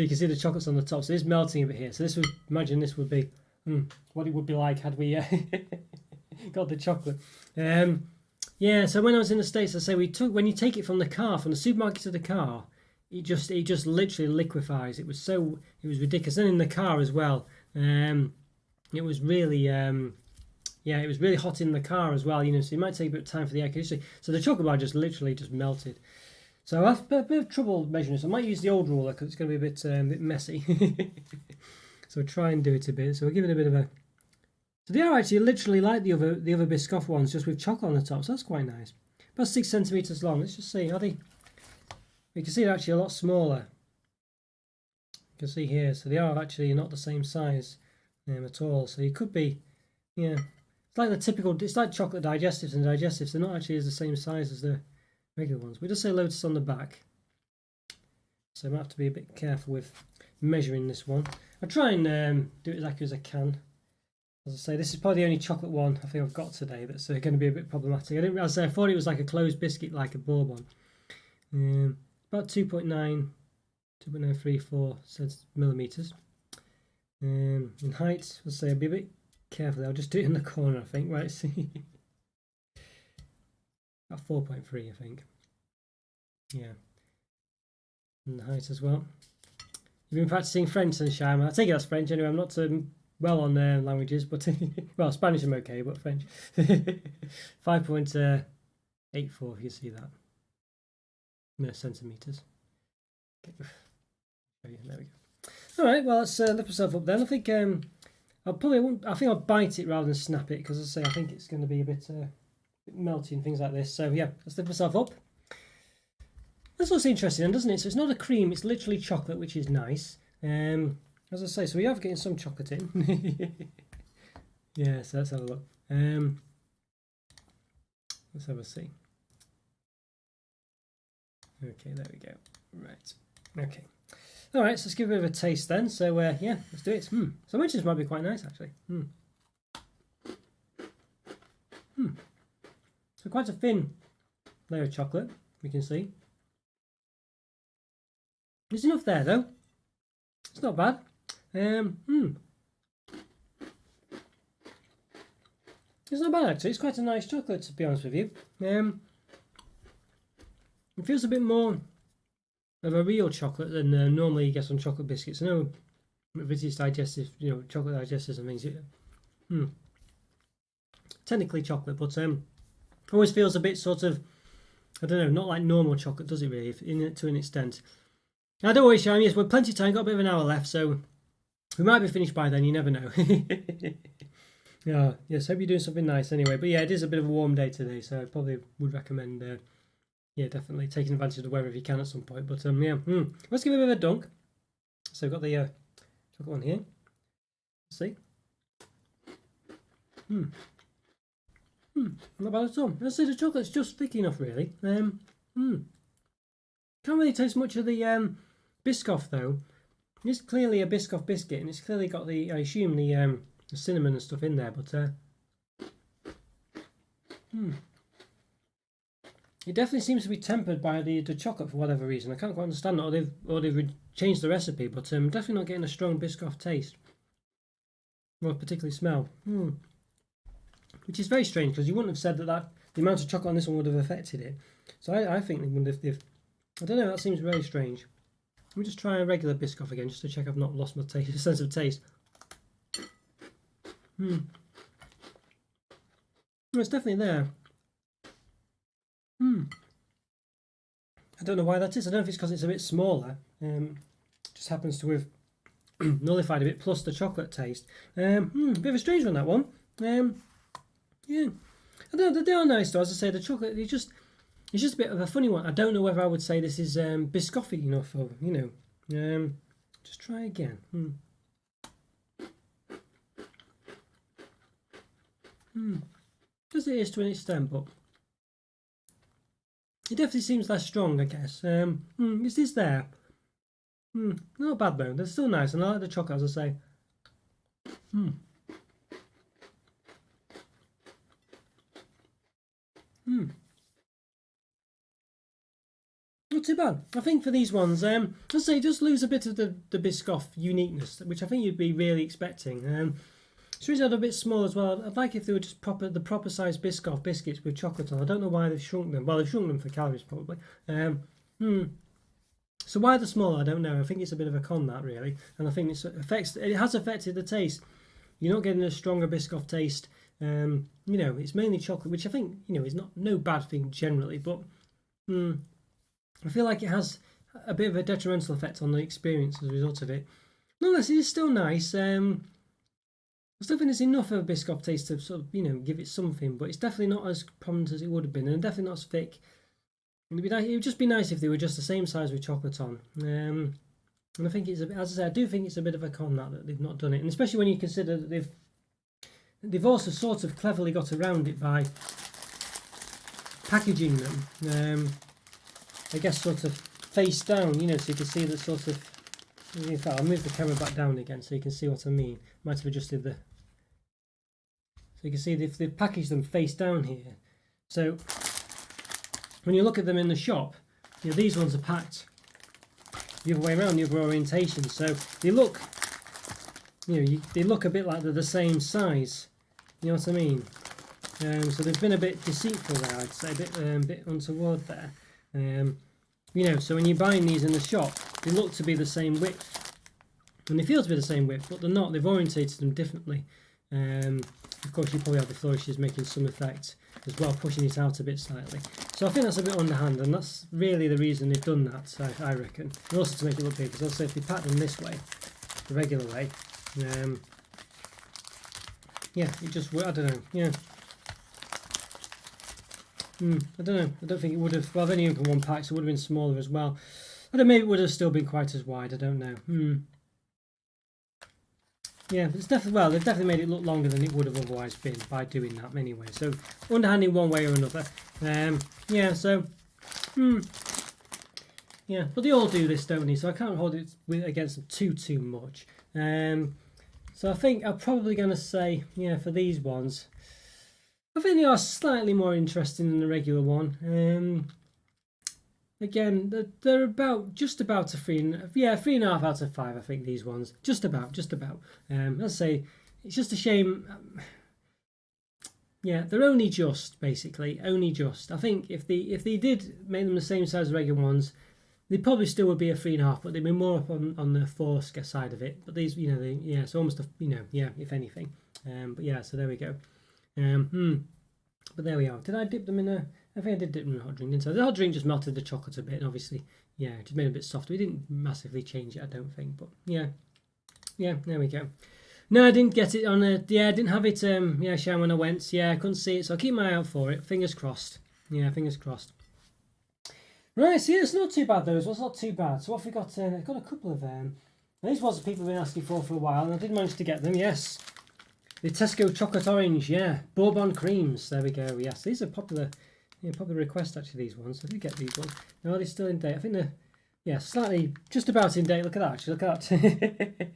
can see the chocolate's on the top. So it's melting a bit here. So this would, imagine this would be what it would be like had we got the chocolate. Yeah, so when I was in the States, I say when you take it from the car, from the supermarket to the car, it just literally liquefies. It was ridiculous. And in the car as well, it was really yeah, it was really hot in the car as well, you know, so it might take a bit of time for the air conditioning. So the chocolate bar just literally just melted. So I have a bit of trouble measuring this. I might use the old ruler because it's going to be a bit messy. So I'll try and do it a bit. So we'll give it a bit of a... So they are actually literally like the other Biscoff ones, just with chocolate on the top. So that's quite nice. About 6 centimetres long. Let's just see. Are they... You can see they're actually a lot smaller. You can see here. So they are actually not the same size at all. So you could be... Yeah. It's like the typical... It's like chocolate digestives and digestives. They're not actually the same size as the regular ones. We just say Lotus on the back. So I might have to be a bit careful with measuring this one. I'll try and do it as accurate as I can. As I say, this is probably the only chocolate one I think I've got today that's going to be a bit problematic. I thought it was like a closed biscuit, like a bourbon. About 2.934 millimeters. In height, I'll say I'll be a bit careful. I'll just do it in the corner, I think. Right, see. About 4.3, I think. Yeah. And the height as well. You've been practicing French, Sunshine. I take it that's French anyway. I'm not well on languages, but well, Spanish I'm okay, but French. 5.84, if you see that. No, centimeters. Okay. There we go. All right, well, let's lift myself up then. I think I think I'll bite it rather than snap it, because as I say, I think it's going to be a bit melty and things like this. So yeah, let's lift myself up. This looks interesting, doesn't it? So it's not a cream, it's literally chocolate, which is nice. As I say, so we are getting some chocolate in. Yeah, so let's have a look. Let's have a see. Okay, there we go. Right. Okay. All right, so let's give it a bit of a taste then. So yeah, let's do it. So much this might be quite nice actually. So quite a thin layer of chocolate, we can see. There's enough there though. It's not bad. It's not bad actually. It's quite a nice chocolate, to be honest with you. It feels a bit more of a real chocolate than normally you get on chocolate biscuits. I know with these digestive, chocolate digestives and things. Technically chocolate, but always feels a bit sort of, I don't know, not like normal chocolate, does it really? To an extent. I don't worry, Shine. Yes, we're plenty of time. Got a bit of an hour left, so we might be finished by then. You never know. Yeah, yes. Hope you're doing something nice anyway. But yeah, it is a bit of a warm day today, so I probably would recommend, yeah, definitely taking advantage of the weather if you can at some point. But yeah, let's give it a bit of a dunk. So we've got the chocolate one here. Let's see. Not bad at all. Let's say the chocolate's just thick enough, really. Can't really taste much of the Biscoff though. It's clearly a Biscoff biscuit, and it's clearly got the, I assume, the cinnamon and stuff in there. But it definitely seems to be tempered by the chocolate for whatever reason. I can't quite understand it, or they've changed the recipe. But I'm definitely not getting a strong Biscoff taste, or particularly smell. Which is very strange, because you wouldn't have said that the amount of chocolate on this one would have affected it. So I think they wouldn't have. I don't know. That seems very strange. Let me just try a regular Biscoff again, just to check I've not lost my sense of taste. It's definitely there. I don't know why that is. I don't know if it's because it's a bit smaller. Just happens to have nullified a bit, plus the chocolate taste. Bit of a strange one, that one. Yeah, I don't know, they are nice though. As I say, the chocolate, it's just a bit of a funny one. I don't know whether I would say this is biscoffy enough, or just try again. Because it is to an extent, but it definitely seems less strong, I guess. Is this there? Not bad though. They're still nice, and I like the chocolate, as I say. Not too bad. I think for these ones, let's say just lose a bit of the Biscoff uniqueness, which I think you'd be really expecting. It's really a bit small as well. I'd like if they were just the proper size Biscoff biscuits with chocolate on. I don't know why they've shrunk them. Well, they've shrunk them for calories probably. So why they're small, I don't know. I think it's a bit of a con, that really, and I think it has affected the taste. You're not getting a stronger Biscoff taste. It's mainly chocolate, which I think is no bad thing generally, but I feel like it has a bit of a detrimental effect on the experience as a result of it. Nonetheless, it is still nice. I still think it's enough of a Biscoff taste to sort of give it something, but it's definitely not as prominent as it would have been, and definitely not as thick. It would just be nice if they were just the same size with chocolate on. And I think it's as I say, I do think it's a bit of a con that they've not done it, and especially when you consider that they've also sort of cleverly got around it by packaging them. I guess sort of face down, so you can see the sort of. In fact, I'll move the camera back down again so you can see what I mean. Might have adjusted the. So you can see they've packaged them face down here. So when you look at them in the shop, these ones are packed the other way around, the other orientation. So they look, they look a bit like they're the same size. You know what I mean? So they've been a bit deceitful there, I'd say, a bit untoward there. So when you're buying these in the shop, they look to be the same width, and they feel to be the same width, but they're not. They've orientated them differently. Of course, you probably have the flourishes making some effect as well, pushing it out a bit slightly. So I think that's a bit underhand, and that's really the reason they've done that, I reckon. And also to make it look big, because I'll say if they pack them this way, the regular way, yeah, it just, I don't know, yeah. I don't know. I don't think it would have. Well, I've only opened one pack, so it would have been smaller as well. I don't know, maybe it would have still been quite as wide. I don't know. Yeah, it's definitely, well, they've definitely made it look longer than it would have otherwise been by doing that anyway. So underhanding one way or another. Yeah. So, yeah, but they all do this, don't they? So I can't hold it against them too much. So I think I'm probably going to say, yeah, for these ones, I think they are slightly more interesting than the regular one. Again, they're just about a 3.5 out of 5. I think these ones, just about. Let's say it's just a shame. Yeah, they're only just, basically, only just. I think if they did make them the same size as regular ones, they probably still would be a 3.5, but they'd be more up on the 4 side of it. But these, it's almost if anything. But yeah, so there we go. But there we are. Did I dip them in a? I think I did dip them in a hot drink, didn't I? The hot drink just melted the chocolate a bit, and obviously, yeah, it just made it a bit softer. We didn't massively change it, I don't think, but yeah, there we go. No, I didn't get it on a. Yeah, I didn't have it. Shine when I went. Yeah, I couldn't see it, so I'll keep my eye out for it. Fingers crossed. Yeah, fingers crossed. Right, so yeah, it's not too bad though. It's not too bad. So what have we got? I've got a couple of these ones that people have been asking for a while, and I did manage to get them. Yes. The Tesco chocolate orange, yeah, bourbon creams. There we go. Yes, these are popular request actually. These ones. I did get these ones. No, are they still in date? I think they're slightly just about in date. Look at that. Actually, look at that.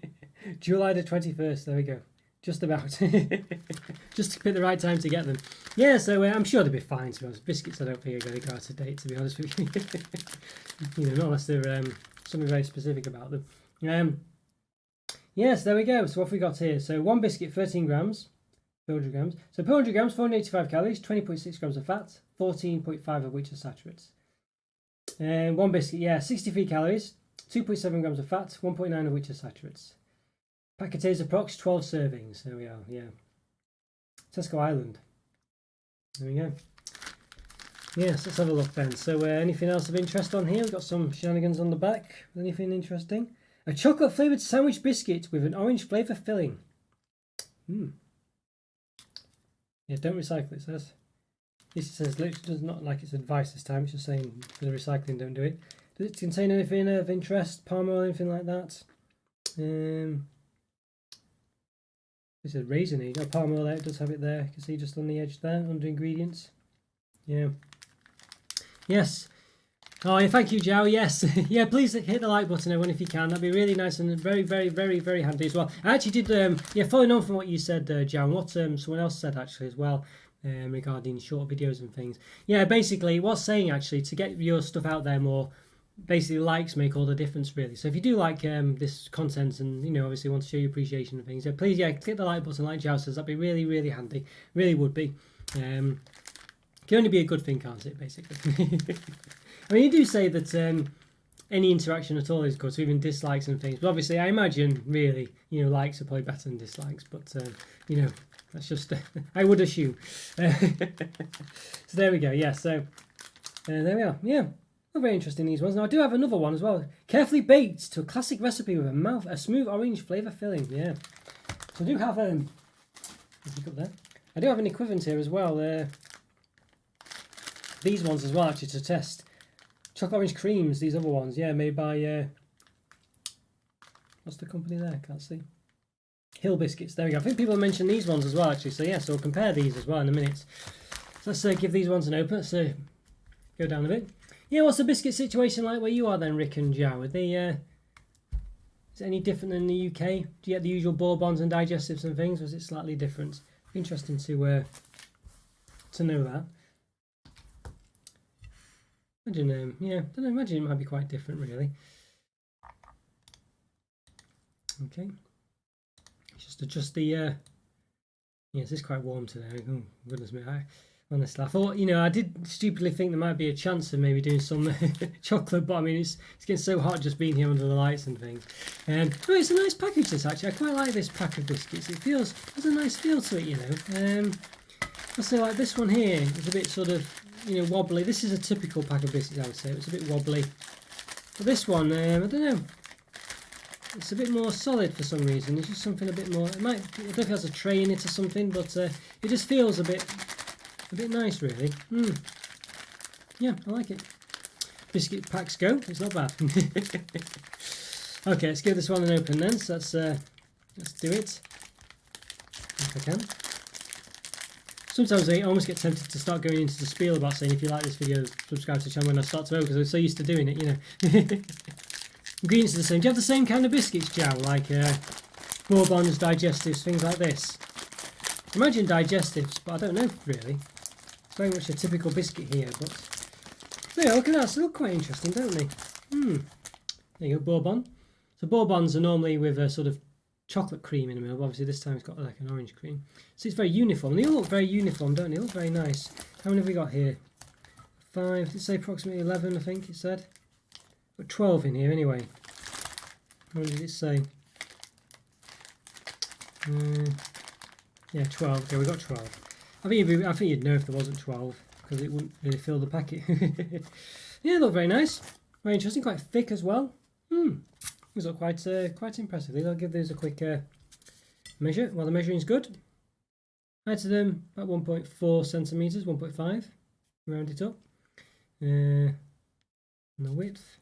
July the 21st. There we go. Just about. Just to pick the right time to get them. Yeah, so I'm sure they'll be fine. To be honest, biscuits I don't think are going to go out of date. To be honest with you, not unless they're something very specific about them. Yes, there we go. So what have we got here? So one biscuit, 13 grams, 400 grams. So per 100 grams, 485 calories, 20.6 grams of fat, 14.5 of which are saturates. And one biscuit, 63 calories, 2.7 grams of fat, 1.9 of which are saturates. Pack contains approx 12 servings. There we are, yeah. Tesco Island. There we go. Yes, let's have a look then. So anything else of interest on here? We've got some shenanigans on the back. Anything interesting? A chocolate flavoured sandwich biscuit with an orange flavour filling. Yeah, don't recycle, it says. This says literally does not like it's advice this time. It's just saying for the recycling, don't do it. Does it contain anything of interest? Palm oil, anything like that? It says raisinade. Oh, palm oil there. It does have it there. You can see just on the edge there under ingredients. Yeah. Yes. Oh, yeah, thank you, Joe. Yes, yeah. Please hit the like button, everyone, if you can. That'd be really nice and very, very, very, very handy as well. I actually did, following on from what you said, Joe, and what someone else said actually as well, regarding short videos and things. Yeah, basically, what's saying actually to get your stuff out there more. Basically, likes make all the difference, really. So if you do like this content and obviously want to show your appreciation and things, so please, click the like button, like Joe says. That'd be really, really handy. Really would be. Can only be a good thing, can't it? Basically. I mean, you do say that any interaction at all is good, so even dislikes and things. But obviously, I imagine, really, likes are probably better than dislikes. But, that's just, I would assume. So there we go, yeah. So, there we are, yeah. Not very interesting, these ones. Now, I do have another one as well. Carefully baked to a classic recipe with a smooth orange flavour filling, yeah. So I do have, there. I do have an equivalent here as well. These ones as well, actually, to test. Chocolate orange creams, these other ones, yeah, made by, what's the company there? Can't see. Hill Biscuits, there we go. I think people mentioned these ones as well, actually, so yeah, so we'll compare these as well in a minute. So let's give these ones an open, let's go down a bit. Yeah, what's the biscuit situation like where you are then, Rick and Joe? Are they, is it any different than the UK? Do you get the usual bourbons and digestives and things, or is it slightly different? Interesting to know that. Imagine, imagine it might be quite different, really. Okay. Just adjust the, yes, it's quite warm today. Oh, goodness me. Honestly, I thought, I did stupidly think there might be a chance of maybe doing some chocolate, but I mean, it's getting so hot just being here under the lights and things. It's a nice package, this, actually. I quite like this pack of biscuits. It has a nice feel to it, I say, like this one here is a bit sort of, wobbly. This is a typical pack of biscuits, I would say. It's a bit wobbly. But this one, I don't know. it's a bit more solid for some reason. It's just something a bit more. It might. I don't know if it has a tray in it or something, but it just feels a bit nice, really. Yeah, I like it. Biscuit packs go. It's not bad. Okay, let's give this one an open then. So let's do it if I can. Sometimes I almost get tempted to start going into the spiel about saying if you like this video, subscribe to the channel when I start to open, because I'm so used to doing it, you know. Ingredients are the same. Do you have the same kind of biscuits, Jow? Like bourbons, digestives, things like this? Imagine digestives, but I don't know really. It's very much a typical biscuit here, but there, look at that. They look quite interesting, don't they? There you go, bourbon. So bourbons are normally with a sort of chocolate cream in the middle. Obviously this time it's got like an orange cream. So it's very uniform. They all look very uniform, don't they? They look very nice. How many have we got here? 5, did it say approximately 11, I think it said. Got 12 in here anyway. What did it say? Yeah, 12. Okay, we got 12. I think you'd know if there wasn't 12, because it wouldn't really fill the packet. Yeah, they look very nice. Very interesting, quite thick as well. These look quite impressive. I'll give these a quick measure. Well, the measuring's good. Height of them about 1.4 centimeters, 1.5. Round it up. And the width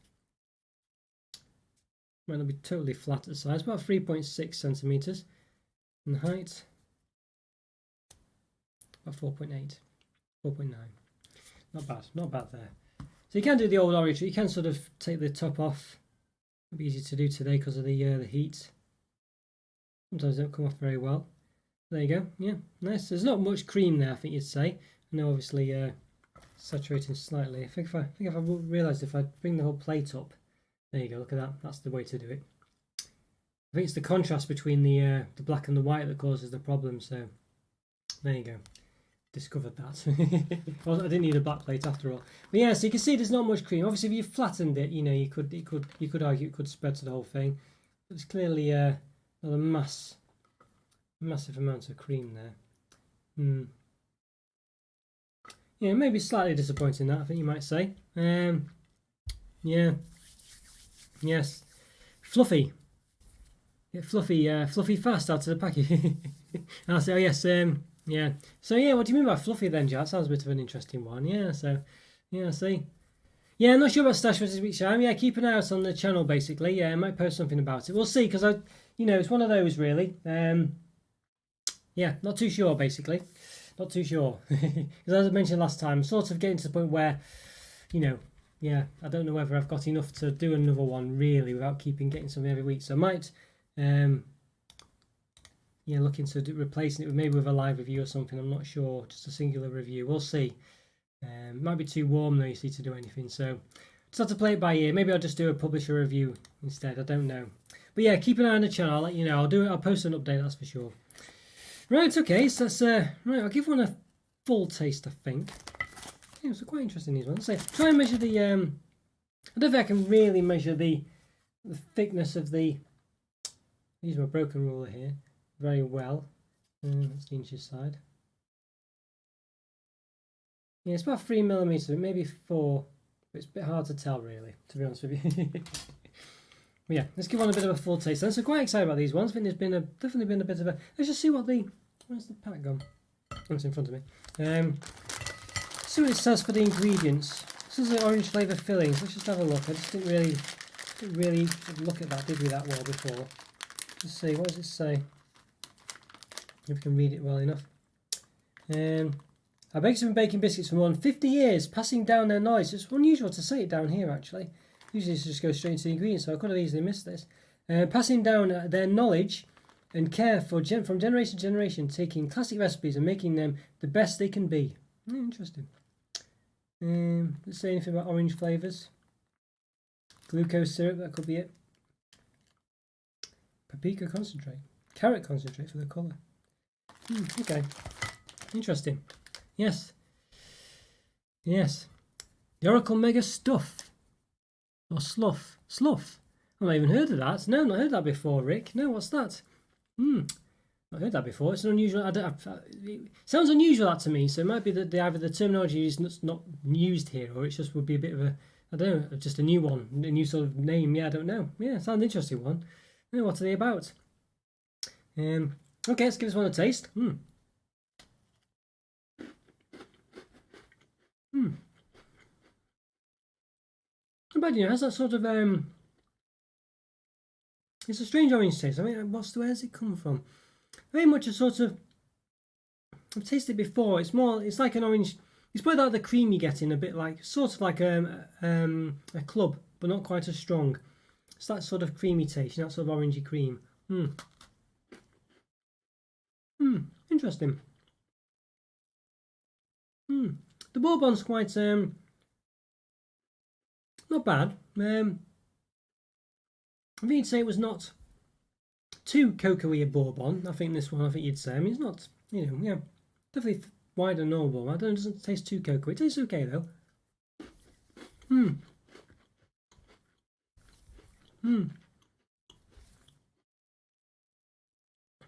might not be totally flat at the sides, about 3.6 centimeters. And the height about 4.8, 4.9. Not bad there. So you can do the old orange. You can sort of take the top off. It'll be easy to do today because of the heat. Sometimes they don't come off very well. There you go. Yeah, nice. There's not much cream there, I think you'd say. I know, obviously, saturating slightly. I think if I realised if I bring the whole plate up, there you go. Look at that. That's the way to do it. I think it's the contrast between the black and the white that causes the problem. So there you go. Discovered that. Well, I didn't need a black plate after all. But yeah, so you can see there's not much cream. Obviously, if you flattened it, you know, you could argue it could spread to the whole thing. But it's clearly not a massive amount of cream there. Yeah, maybe slightly disappointing that, I think you might say. Yeah. Yes. Fluffy. Get fluffy fast out of the packet. I'll say, oh yes, yeah. So yeah, what do you mean by fluffy then, Jack? Sounds a bit of an interesting one. Yeah, so yeah, I see. Yeah, I'm not sure about stash this week's time. Yeah, keep an eye out on the channel basically. Yeah, I might post something about it. We'll see, because it's one of those really. Yeah, not too sure basically. Not too sure. Because as I mentioned last time, I'm sort of getting to the point where, yeah, I don't know whether I've got enough to do another one really without getting something every week. So I might, yeah, looking to replacing it with maybe with a live review or something. I'm not sure, just a singular review. We'll see. Might be too warm though, you see, to do anything. So just have to play it by ear. Maybe I'll just do a publisher review instead. I don't know. But yeah, keep an eye on the channel. I'll let you know. I'll post an update. That's for sure. Right, okay, so that's right. I'll give one a full taste, I think. Yeah, it's quite interesting, these ones. So try and measure the. I don't think I can really measure the thickness of the. Use my broken ruler here very well. That's the inches side. Yeah, it's about 3 millimeters, maybe 4, but it's a bit hard to tell, really, to be honest with you. But yeah, let's give one a bit of a full taste then. So quite excited about these ones. I think there's definitely been a bit of a. Let's just see what where's the pack gone? Oh, it's in front of me. See what it says for the ingredients. This is the orange flavour fillings. Let's just have a look. I just didn't really look at that, did we, that well before? Let's see, what does it say? If we can read it well enough. Our bakers have been baking biscuits for more than 50 years, passing down their knowledge. It's unusual to say it down here, actually. Usually it's just go straight into the ingredients, so I could have easily missed this. Passing down their knowledge and care from generation to generation, taking classic recipes and making them the best they can be. Interesting. Let's say anything about orange flavours. Glucose syrup, that could be it. Paprika concentrate. Carrot concentrate for the colour. Okay. Interesting. Yes. Yes. The Oracle Mega Stuff. Or Slough. Slough. I've not even heard of that. No, I've not heard that before, Rick. No, what's that? Not heard that before. It's an unusual. It sounds unusual, that to me. So it might be that either the terminology is not used here, or it just would be a bit of a, I don't know, just a new one, a new sort of name. Yeah, I don't know. Yeah, sounds interesting one. What are they about? Okay, let's give this one a taste. Not bad, it has that sort of it's a strange orange taste. I mean, where's it come from? Very much a sort of, I've tasted it before. It's like an orange. It's probably like the cream you get in, a bit like, sort of like a club, but not quite as strong. It's that sort of creamy taste, that sort of orangey cream. Interesting. The bourbon's quite not bad. I think you'd say it was not too cocoa-y a bourbon. I think this one, you'd say. I mean, it's not, definitely wider than normal. I don't. It doesn't taste too cocoa. It tastes okay though.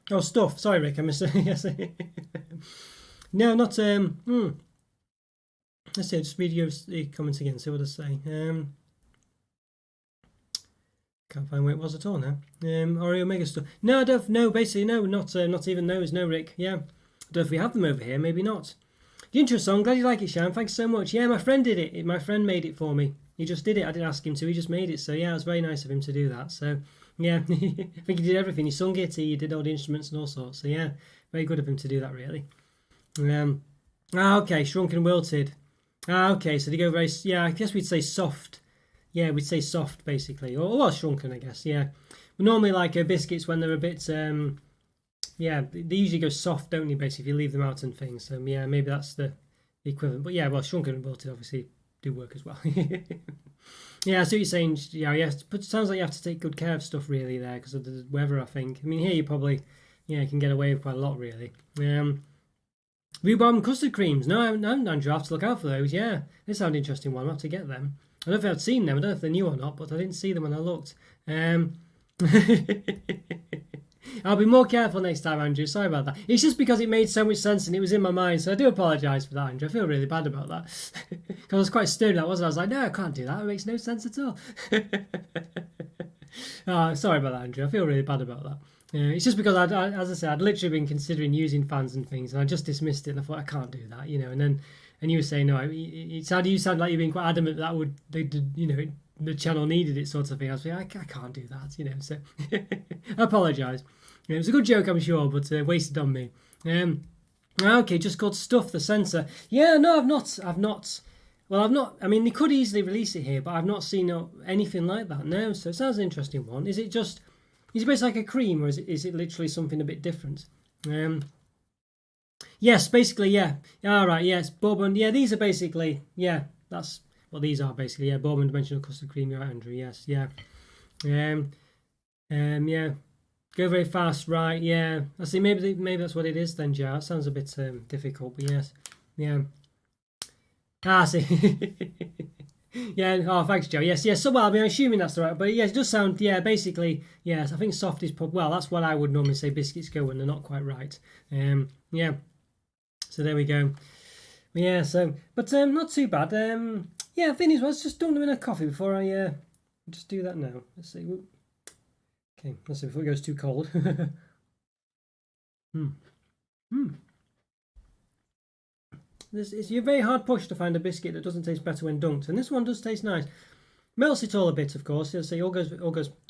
Oh, stuff. Sorry, Rick. I missed it. Yes. No, not. Let's see. Just read your comments again. See what I say. Can't find where it was at all now. Oreo Mega stuff. No, I don't. No, basically, no. Not even those. No, Rick. Yeah. I don't know if we have them over here. Maybe not. The intro song. Glad you like it, Shan. Thanks so much. Yeah, my friend did it. My friend made it for me. He just did it. I didn't ask him to. He just made it. So yeah, it was very nice of him to do that. So yeah, I think he did everything. He sung it. He did all the instruments and all sorts. So yeah, very good of him to do that. Really. Okay, Shrunk and Wilted. Okay, so they go very. Yeah, I guess we'd say soft. Yeah, we'd say soft basically, or well, shrunken, I guess. Yeah, but normally like biscuits when they're a bit. Yeah, they usually go soft, don't they? Basically, if you leave them out and things. Yeah, maybe that's the equivalent. But yeah, well, shrunken and wilted obviously do work as well. Yeah, I see what you're saying. Yeah, yes, but it sounds like you have to take good care of stuff really there because of the weather. I think. I mean, here you probably you can get away with quite a lot really. Rhubarb custard creams. No, Andrew, I have to look out for those. Yeah, they sound an interesting one. I'll have to get them. I don't know if I've seen them. I don't know if they're new or not, but I didn't see them when I looked. I'll be more careful next time, Andrew. Sorry about that. It's just because it made so much sense and it was in my mind, so I do apologise for that, Andrew. I feel really bad about that. Because I was quite stern, that wasn't I? I was like, no, I can't do that. It makes no sense at all. Oh, sorry about that, Andrew. I feel really bad about that. It's just because, as I said, I'd literally been considering using fans and things, and I just dismissed it, and I thought, I can't do that, and you were saying, no, you sound like you've been quite adamant that the channel needed it sort of thing. I was like, I can't do that, so I apologise. It was a good joke, I'm sure, but wasted on me. Okay, just called Stuff the Censor. Yeah, no, I've not. Well, I mean, they could easily release it here, but I've not seen anything like that. No, so it sounds an interesting one. Is it basically like a cream, or is it literally something a bit different? Yes, basically, yeah. All right, yes, bourbon. Yeah, these are basically, yeah, that's what these are basically. Yeah, bourbon dimensional custard cream. You're right, Andrew. Yes, yeah. Yeah. Go very fast, right? Yeah. I see. Maybe that's what it is then, Jar. It sounds a bit difficult, but yes, yeah. I see. Yeah. Oh, thanks, Joe. Yes. So well, I mean, I'm assuming that's the right. But yes, it does sound. Yeah. Basically, yes. I think soft is well. That's what I would normally say. Biscuits go when they're not quite right. Yeah. So there we go. Yeah. So, but not too bad. Yeah. Thing is, let's just dump them in a coffee before I just do that now. Let's see. Okay. Let's see before it goes too cold. It's a very hard push to find a biscuit that doesn't taste better when dunked, and this one does taste nice. Melts it all a bit, of course. You'll see, all goes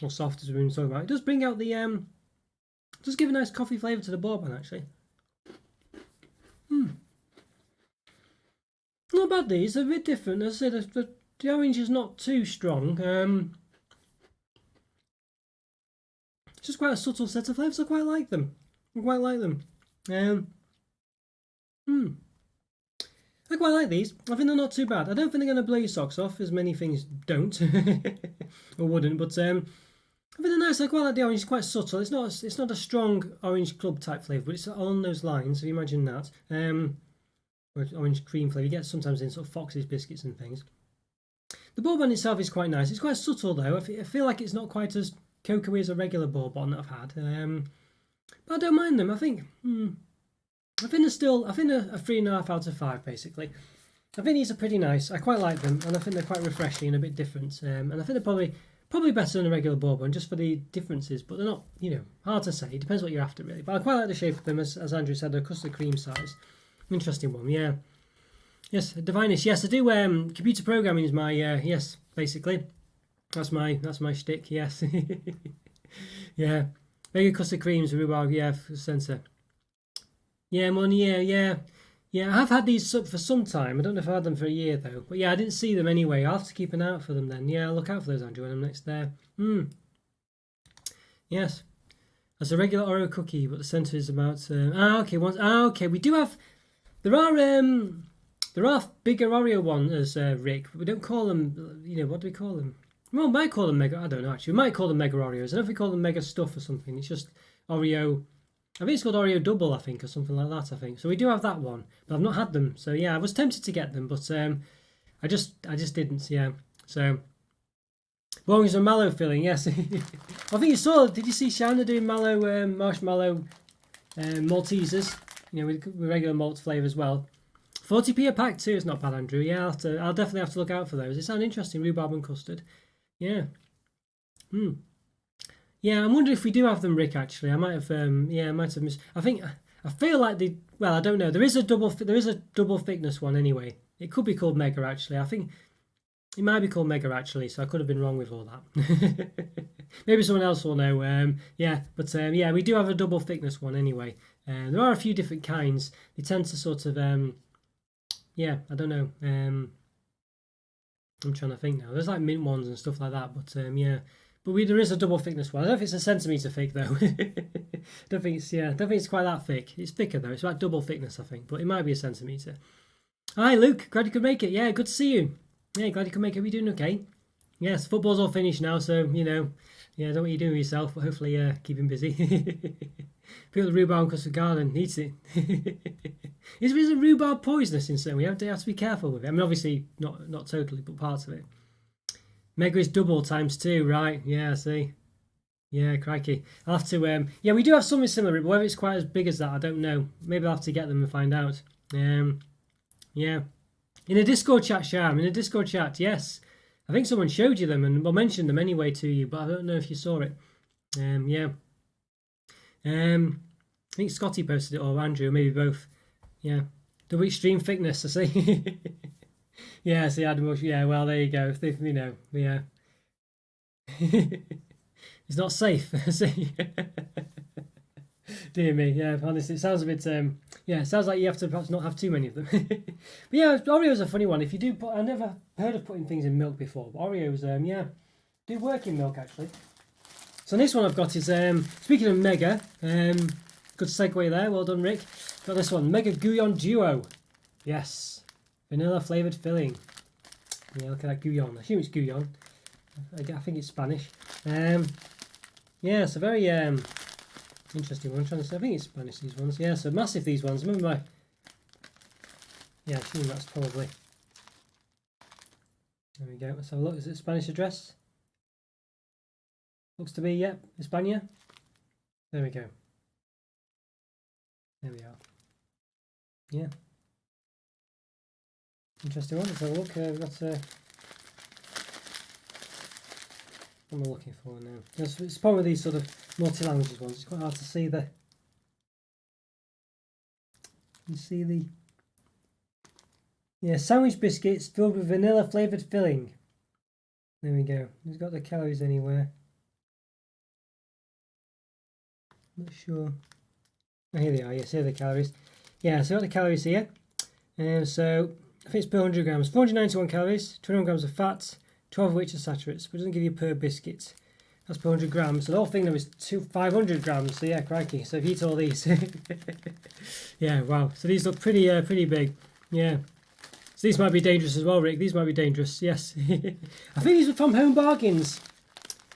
all soft as we've been talking about. It does bring out the does give a nice coffee flavour to the bourbon actually. Not bad. These are a bit different. As I said, the orange is not too strong. It's just quite a subtle set of flavours. I quite like them. I quite like these. I think they're not too bad. I don't think they're going to blow your socks off, as many things don't, or wouldn't. But I think they're nice. I quite like the orange. It's quite subtle. It's not a strong orange club type flavour, but it's along those lines. If you imagine that, or orange cream flavour, you get sometimes in sort of Fox's biscuits and things. The bourbon itself is quite nice. It's quite subtle though. I feel like it's not quite as cocoa-y as a regular bourbon that I've had. But I don't mind them. I think they're still. I think a 3.5 out of 5 basically. I think these are pretty nice. I quite like them, and I think they're quite refreshing and a bit different. And I think they're Probably better than a regular bourbon, just for the differences, but they're not, hard to say. It depends what you're after, really. But I quite like the shape of them, as Andrew said, they're custard cream size. Interesting one, yeah. Yes, Divinus. Yes, I do. Computer programming is my yes, basically. That's my shtick. Yes, yeah. Very good custard creams, rhubarb. Yeah, for the centre. Yeah, money. Yeah. I have had these for some time. I don't know if I've had them for a year though. But yeah, I didn't see them anyway. I'll have to keep an eye out for them then. Yeah, I'll look out for those, Andrew, when I'm next there. Yes. That's a regular Oreo cookie, but the centre is about. Okay. We do have. There are bigger Oreo ones, Rick. But we don't call them. What do we call them? Well, we might call them mega. I don't know actually. We might call them mega Oreos. I don't know if we call them mega stuff or something. It's just Oreo. I think it's called Oreo Double, I think, or something like that, I think. So we do have that one, but I've not had them. So yeah, I was tempted to get them, but I just didn't, yeah. So, Bongs and mallow filling, yes. I think did you see Shanna doing mallow, marshmallow Maltesers, with regular malt flavour as well. 40p a pack too, it's not bad, Andrew. Yeah, I'll definitely have to look out for those. They sound interesting, rhubarb and custard. Yeah. Yeah, I'm wondering if we do have them, Rick. Actually, I might have. I might have missed. I feel like the. Well, I don't know. There is a double thickness one anyway. It could be called Mega actually. I think it might be called Mega actually. So I could have been wrong with all that. Maybe someone else will know. Yeah, we do have a double thickness one anyway. There are a few different kinds. They tend to sort of. I don't know. I'm trying to think now. There's like mint ones and stuff like that, but yeah. But there is a double thickness one. I don't know if it's a centimetre thick though. don't think it's quite that thick. It's thicker though. It's about double thickness, I think. But it might be a centimetre. Hi Luke, glad you could make it. Yeah, good to see you. Yeah, glad you could make it. Are you doing okay? Yes, football's all finished now, so don't know what you're doing with yourself, but hopefully keeping busy. People the rhubarb and custard garden needs it. Is a rhubarb poisonous in certain way? You have to be careful with it. I mean, obviously not totally, but parts of it. Mega is double times 2, right? Yeah, see. Yeah, crikey. I'll have to. Yeah, we do have something similar, but whether it's quite as big as that, I don't know. Maybe I'll have to get them and find out. Yeah. In a Discord chat, Sham. In a Discord chat, yes. I think someone showed you them and mentioned them anyway to you, but I don't know if you saw it. Yeah. I think Scotty posted it or Andrew, maybe both. Yeah. Double extreme thickness, I see. Yeah, see, yeah, well, there you go. Yeah. It's not safe. See? Dear me, yeah, honestly, it sounds a bit, it sounds like you have to perhaps not have too many of them. But yeah, Oreo's a funny one. If you do I never heard of putting things in milk before, but Oreos, do work in milk, actually. So this one I've got is, speaking of Mega, good segue there, well done, Rick. Got this one, Mega Guyon Duo. Yes. Vanilla flavoured filling. Yeah, look at that Guyon. I assume it's Guyon. I think it's Spanish. Yeah, it's a very interesting one. I'm trying to say, I think it's Spanish, these ones. Yeah, so massive, these ones. Remember yeah, I assume that's probably. There we go. Let's have a look. Is it Spanish address? Looks to be, yep, España. There we go. There we are. Yeah. Interesting one. Let's have a look. We've got what am I looking for now? It's probably these sort of multi-languages ones. It's quite hard to see sandwich biscuits filled with vanilla flavoured filling. There we go. It's got the calories anywhere. Not sure. Oh, here they are. Yes, here are the calories. Yeah, so I've got the calories here. So I think it's per 100 grams. 491 calories, 21 grams of fat, 12 of which are saturates, but it doesn't give you per biscuit. That's per 100 grams. So the whole thing though is 500 grams. So yeah, crikey. So if you eat all these, yeah, wow. So these look pretty big. Yeah. So these might be dangerous as well, Rick. These might be dangerous. Yes. I think these are from Home Bargains.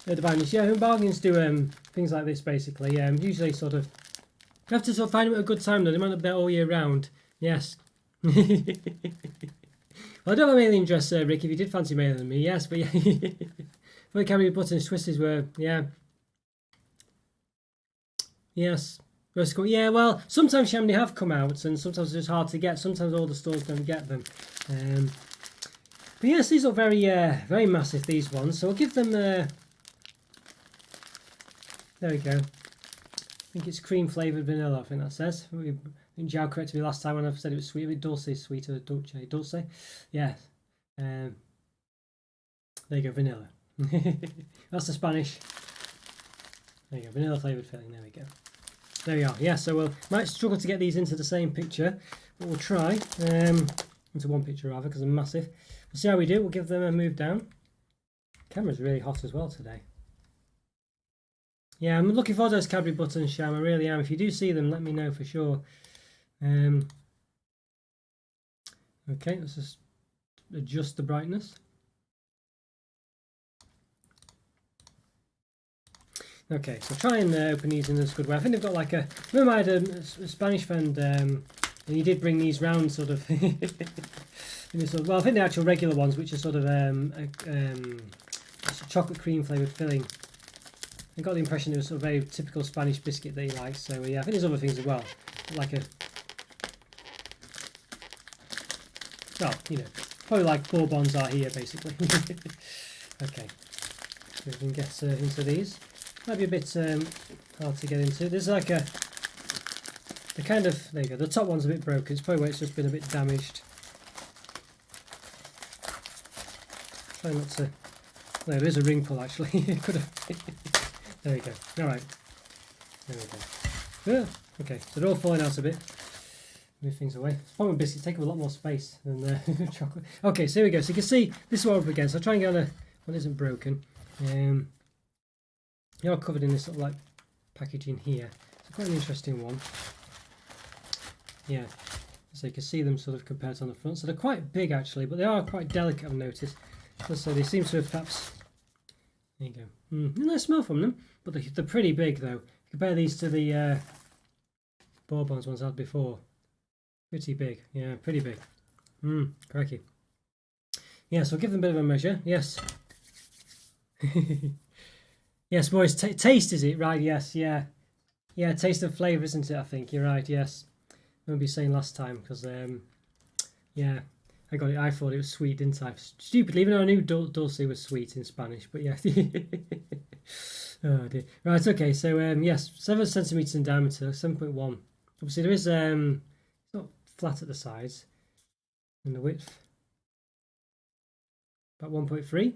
Yeah, Home Bargains do things like this basically. Usually sort of. You have to sort of find them at a good time though. They might not be there all year round. Yes. Well, I don't have a mailing address, Rick, if you did fancy mailing me, yes, but yeah. The carry buttons twisted were, yeah. Yes. Yeah, well, sometimes Shamley have come out, and sometimes it's hard to get. Sometimes all the stores don't get them. But yes, these are very massive, these ones. So I'll give them, There we go. I think it's cream flavoured vanilla, I think that says. I think Jow corrected me last time when I said it was sweet. A bit dulce, sweet, or dulce. Yeah. There you go, vanilla. That's the Spanish. There you go, vanilla flavoured filling. There we go. There we are. Yeah, so we'll might struggle to get these into the same picture, but we'll try. Into one picture rather, because they're massive. We'll see how we do. We'll give them a move down. Camera's really hot as well today. Yeah, I'm looking forward to those Cadbury buttons, Sham. I really am. If you do see them, let me know for sure. Okay, let's just adjust the brightness. Okay, so try and open these in this good way. I think they've got like a... Remember I had a Spanish friend, and he did bring these round sort of... well, I think the actual regular ones, which are sort of a chocolate cream flavoured filling. I got the impression it was sort of a very typical Spanish biscuit that he likes. So yeah, I think there's other things as well. Like a... Well, you know, probably like bourbons are here, basically. Okay, so we can get into these. Might be a bit hard to get into. There's like a... The kind of... There you go. The top one's a bit broken. It's probably where it's just been a bit damaged. Try not to... There is a ring pull, actually. Could have... There we go. Alright. There we go. Okay, so they're all falling out a bit. Move things away. Problem with biscuits take up a lot more space than chocolate. Okay, so here we go. So you can see this is what we're up against. I'll try and get on a one that isn't broken. They are covered in this sort of like packaging here. It's quite an interesting one. Yeah, so you can see them sort of compared to on the front. So they're quite big actually, but they are quite delicate, I've noticed. So they seem to have perhaps... There you go. Nice smell from them, but they're pretty big though. Compare these to the bourbons ones I had before. Pretty big, yeah, pretty big. Crikey. Yeah, so I'll give them a bit of a measure. Yes. Yes, boys. Taste is it? Right, yes, yeah. Yeah, taste and flavour, isn't it? I think you're right, yes. I remember you saying last time, because, yeah, I got it. I thought it was sweet, didn't I? Stupidly, even though I knew dulce was sweet in Spanish, but yeah. Oh dear. Right, okay, so, yes, 7 centimetres in diameter, 7.1. Obviously, there is, it's not flat at the sides, and the width, about 1.3.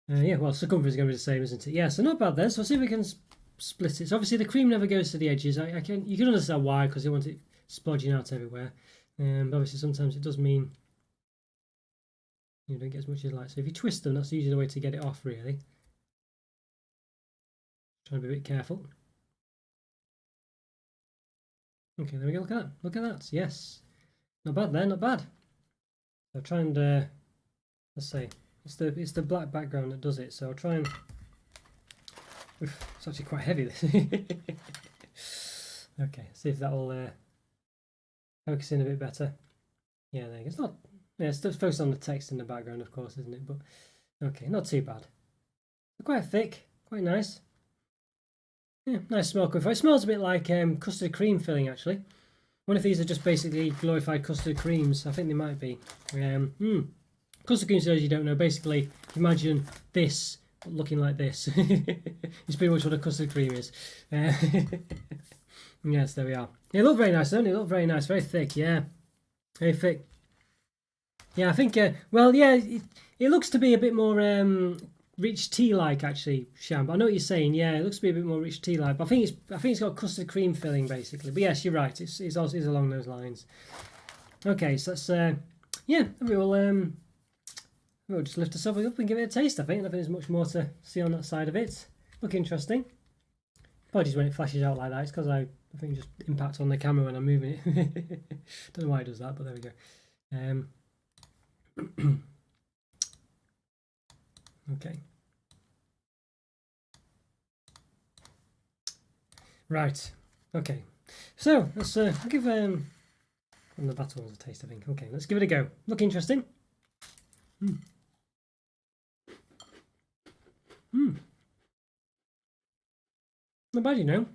Yeah, well, circumference is going to be the same, isn't it? Yeah, so not bad there. So I'll see if we can split it. So obviously the cream never goes to the edges. You can understand why, because they want it splodging out everywhere. But obviously sometimes it does mean you don't get as much as you like. So if you twist them, that's usually the way to get it off, really. Trying to be a bit careful. Okay, there we go. Look at that. Look at that. Yes. Not bad there, not bad. I'll try and, let's see. It's the black background that does it, so I'll try and... Oof, it's actually quite heavy, this. Okay, see if that will focus in a bit better. Yeah, there you go. It's not... Yeah, it's still focused on the text in the background, of course, isn't it? But, okay, not too bad. They're quite thick, quite nice. Yeah, nice smell. It smells a bit like custard cream filling, actually. I wonder if these are just basically glorified custard creams. I think they might be. Custard creams, for those you don't know, basically imagine this looking like this. It's pretty much what a custard cream is. Yes, there we are. They look very nice, don't they? They look very nice, very thick, yeah. Very thick. Yeah, I think, well, yeah, it looks to be a bit more rich tea-like, actually, Sham. But I know what you're saying, yeah, it looks to be a bit more rich tea-like. But I think it's got custard cream filling, basically. But yes, you're right, it's also is along those lines. Okay, so that's, yeah, we'll just lift ourselves up and give it a taste, I think. I don't think there's much more to see on that side of it. Look interesting. Apologies when it flashes out like that. It's because I think it just impacts on the camera when I'm moving it. Don't know why it does that, but there we go. Okay. Right. Okay. So, let's give the battle ones a taste, I think. Okay, let's give it a go. Look interesting. Not bad, you know.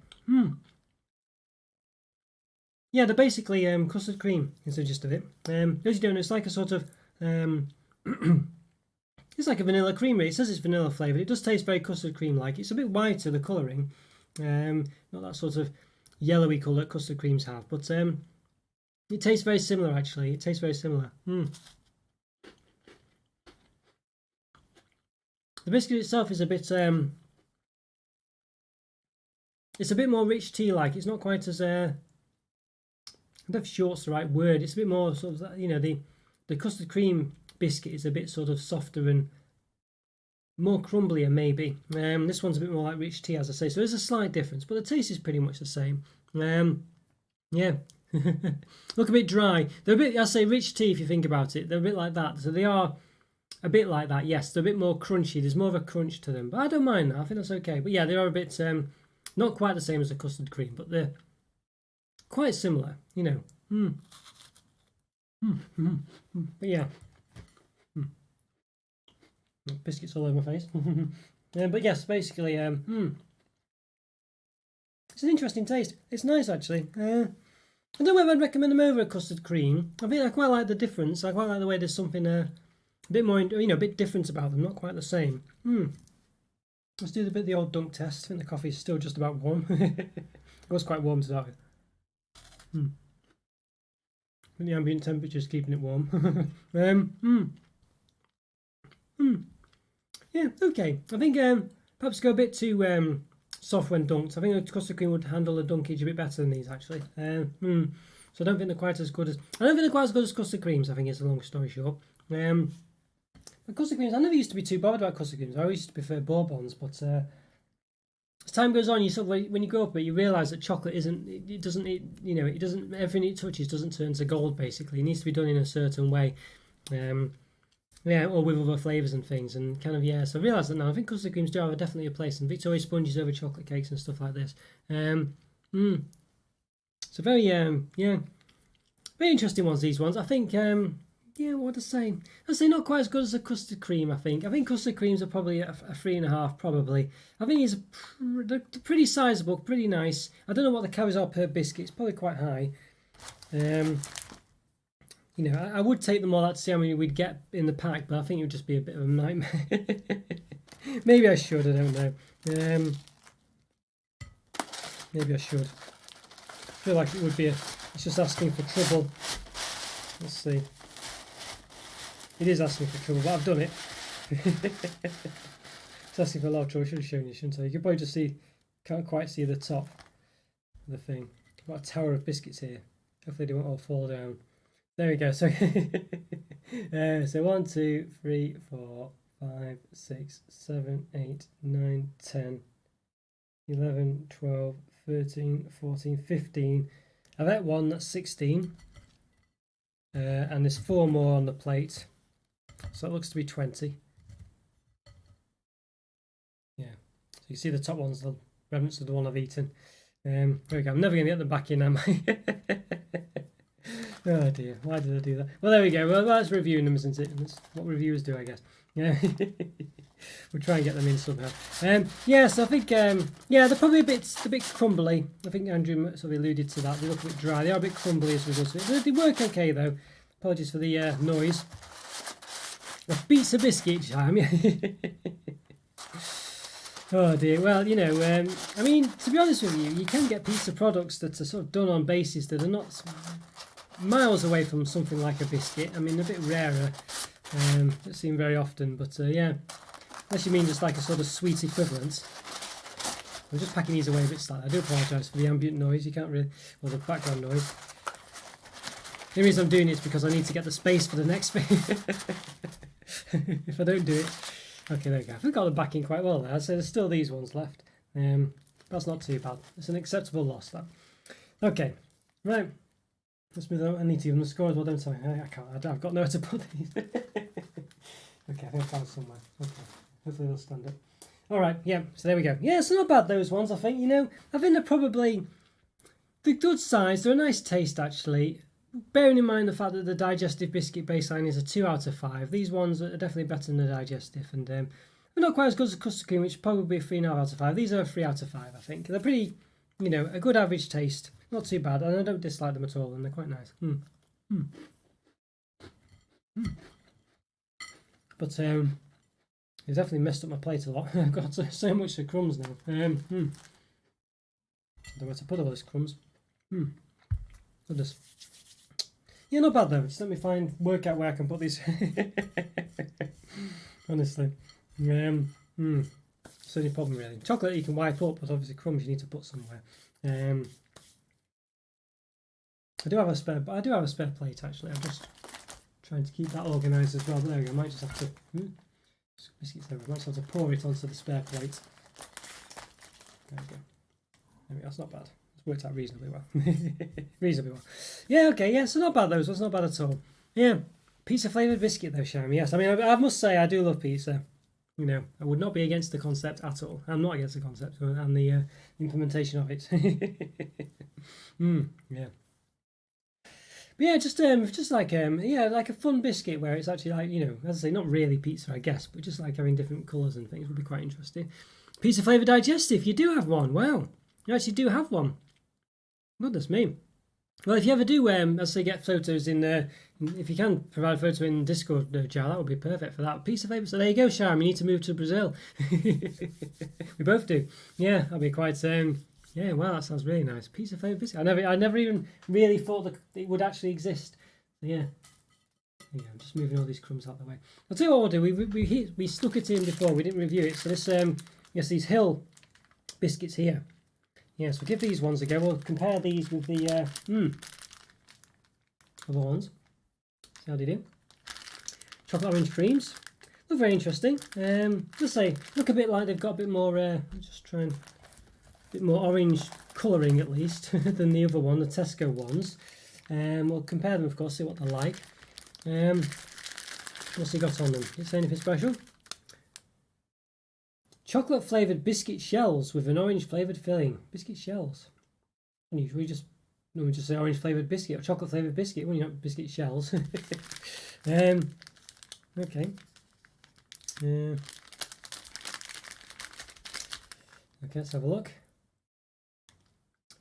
Yeah, they're basically custard cream is the gist of it. As you don't know, it's like a sort of It's like a vanilla cream. It says it's vanilla flavoured. It does taste very custard cream-like. It's a bit whiter, the colouring. Not that sort of yellowy colour that custard creams have. But it tastes very similar, actually. It tastes very similar. The biscuit itself is a bit... it's a bit more rich tea-like. It's not quite as... I don't know if short's the right word. It's a bit more sort of, you know, the custard cream biscuit is a bit sort of softer and more crumblier, maybe. This one's a bit more like rich tea, as I say. So there's a slight difference, but the taste is pretty much the same. Yeah. Look a bit dry. They're a bit, I say, rich tea if you think about it. They're a bit like that. So they are a bit like that, yes. They're a bit more crunchy. There's more of a crunch to them. But I don't mind that. I think that's okay. But yeah, they are a bit... not quite the same as the custard cream, but they're quite similar, you know. But yeah. Biscuits all over my face. But yes, basically, it's an interesting taste. It's nice, actually. I don't know whether I'd recommend them over a custard cream. I think I quite like the difference. I quite like the way there's something a bit more, you know, a bit different about them. Not quite the same. Let's do the old dunk test. I think the coffee's still just about warm. It was quite warm to start with. The ambient temperature's keeping it warm. Yeah, okay. I think perhaps go a bit too soft when dunked. I think the custard cream would handle the dunkage a bit better than these, actually. So I don't think they're quite as good as... I don't think they're quite as good as custard creams, I think, is a long story short. But custard creams, I never used to be too bothered about custard creams. I always used to prefer bourbons, but as time goes on, you sort of, when you grow up a bit, you realise that chocolate isn't, it doesn't, you know, it doesn't, everything it touches doesn't turn to gold, basically. It needs to be done in a certain way. Yeah, or with other flavours and things, and kind of, yeah, so I realise that now. I think custard creams do have definitely a place, and Victoria sponges over chocolate cakes and stuff like this. So very, yeah, very interesting ones, these ones. I think, yeah, what would I say? I'd say not quite as good as a custard cream, I think. I think custard creams are probably a 3.5, probably. I think they're pretty sizable, pretty nice. I don't know what the calories are per biscuit. It's probably quite high. You know, I would take them all out to see how many we'd get in the pack, but I think it would just be a bit of a nightmare. Maybe I should, I don't know. Maybe I should. I feel like it would be it's just asking for trouble. Let's see. It is asking for trouble, but I've done it. It's asking for a lot of trouble. I should have shown you, shouldn't I? You can probably just see, can't quite see the top of the thing. I've got a tower of biscuits here. Hopefully they won't all fall down. There we go. So, so 1, 2, 3, 4, 5, 6, 7, 8, 9, 10, 11, 12, 13, 14, 15. I've ate one, that's 16. And there's 4 more on the plate. So it looks to be 20. Yeah. So you see the top one's the remnants of the one I've eaten. There we go. I'm never going to get them back in, am I? Oh dear, why did I do that? Well, there we go. Well, that's reviewing them, isn't it? That's what reviewers do, I guess. Yeah. We'll try and get them in somehow. Yeah, so I think, yeah, they're probably a bit crumbly. I think Andrew sort of alluded to that. They look a bit dry. They are a bit crumbly as a result of it. They work okay, though. Apologies for the noise. The pizza biscuit time. Oh dear. Well, you know, I mean, to be honest with you, you can get pizza products that are sort of done on bases that are not miles away from something like a biscuit. I mean, a bit rarer. Don't seem very often, but yeah. Unless you mean just like a sort of sweet equivalent. I'm just packing these away a bit slightly. I do apologise for the ambient noise. You can't really, or the background noise. The reason I'm doing it is because I need to get the space for the next thing. If I don't do it. Okay, there we go. I think I got them back in quite well there. So there's still these ones left. That's not too bad. It's an acceptable loss, that. Okay, right. Let's move on. I need to give them the score as well, don't I? I can't. I've got nowhere to put these. Okay, I think I found somewhere. Okay, hopefully they'll stand up. All right, yeah. So there we go. Yeah, it's not bad, those ones. I think, you know, I think they're probably the good size. They're a nice taste, actually. Bearing in mind the fact that the digestive biscuit baseline is a 2 out of 5. These ones are definitely better than the digestive, and they're not quite as good as the custard cream, which is probably 3.5 out of 5. These are a 3 out of 5, I think. They're pretty, you know, a good average taste. Not too bad, and I don't dislike them at all, and they're quite nice. But It's definitely messed up my plate a lot. I've got so much of crumbs now. I don't know where to put all those crumbs. Goodness. Yeah, not bad though. Just let me work out where I can put these. Honestly. It's the only problem really. Chocolate you can wipe up, but obviously crumbs you need to put somewhere. I do have a spare plate actually. I'm just trying to keep that organised as well. But there we go. I might just have to biscuits there. I might just have to pour it onto the spare plate. There we go. There we go. That's not bad. It's worked out reasonably well. Yeah, okay, yeah, so not bad those ones, not bad at all. Yeah. Pizza flavoured biscuit though, Shami, yes. I mean, I must say I do love pizza. You know, I would not be against the concept at all. I'm not against the concept and the implementation of it. Yeah. But yeah, just like like a fun biscuit where it's actually like, you know, as I say, not really pizza, I guess, but just like having different colours and things would be quite interesting. Pizza flavoured digestive, you do have one. Wow, you actually do have one. Goodness me. Well, if you ever do, as I say, get photos in, if you can provide a photo in Discord, Jar, that would be perfect for that. Pizza flavoured. So there you go, Sharon. You need to move to Brazil. We both do. Yeah, that'd be quite. Yeah, wow, that sounds really nice. Pizza flavoured biscuit. I never even really thought that it would actually exist. So yeah. Yeah, I'm just moving all these crumbs out of the way. I'll tell you what we'll do. We stuck it in before. We didn't review it. So this, yes, these Hill biscuits here. Yeah, so we'll give these ones a go. We'll compare these with the other ones. See how they do. Chocolate orange creams. Look very interesting. Just say, look a bit like they've got a bit more. Just try and a bit more orange colouring at least than the other one, the Tesco ones. We'll compare them, of course, see what they're like. What's he got on them? Is there anything special? Chocolate flavoured biscuit shells with an orange flavoured filling. Biscuit shells. We just say orange flavoured biscuit or chocolate flavoured biscuit when you have biscuit shells. Okay. Okay, let's have a look.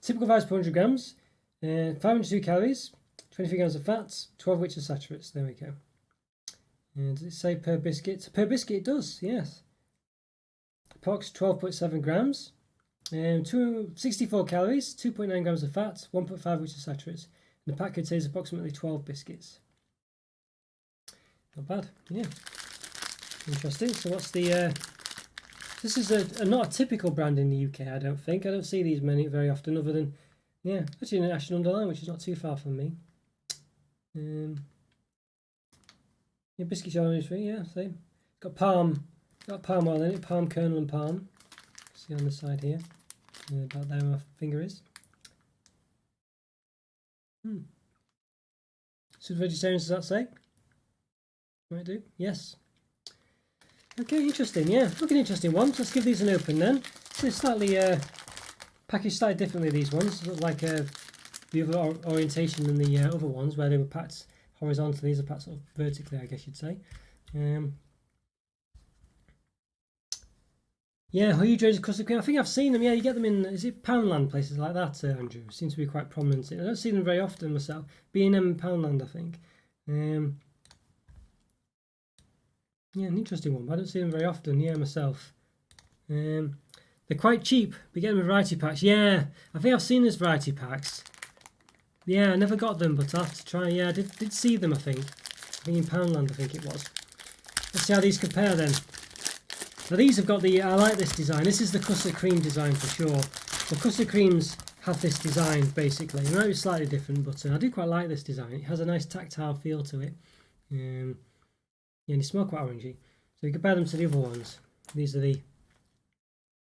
Typical price per 100 grams. 502 calories, 23 grams of fats, 12 which are saturates. There we go. Does it say per biscuit? Per biscuit it does, yes. Approx 12.7 grams, 64 calories, 2.9 grams of fat, 1.5 which are saturates. And the pack contains approximately 12 biscuits. Not bad, yeah. Interesting. So what's the? This is not a typical brand in the UK, I don't think. I don't see these very often, other than actually in Ashton under Lyne, which is not too far from me. Yeah, biscuit shell orange free. Yeah, see, it's got palm oil in it, palm kernel and palm. See on the side here, about there my finger is. So vegetarian, does that say? Might do. Yes. Okay, interesting. Yeah, look an interesting one. Let's give these an open then. So it's slightly packaged slightly differently. These ones look like the other orientation than the other ones, where they were packed horizontally. These are packed sort of vertically, I guess you'd say. Yeah, huge range of custard cream. I think I've seen them. Yeah, you get them in. Is it Poundland places like that, Andrew? Seems to be quite prominent. I don't see them very often myself. B&M and Poundland, I think. Yeah, an interesting one, but I don't see them very often, myself. They're quite cheap, but get them in variety packs. Yeah, I think I've seen these variety packs. Yeah, I never got them, but I'll have to try. Yeah, I did see them, I think. In Poundland, I think it was. Let's see how these compare then. Now these have got I like this design. This is the custard cream design for sure. The custard creams have this design, basically. It might be slightly different, but I do quite like this design. It has a nice tactile feel to it. Yeah, and they smell quite orangey. So you compare them to the other ones. These are the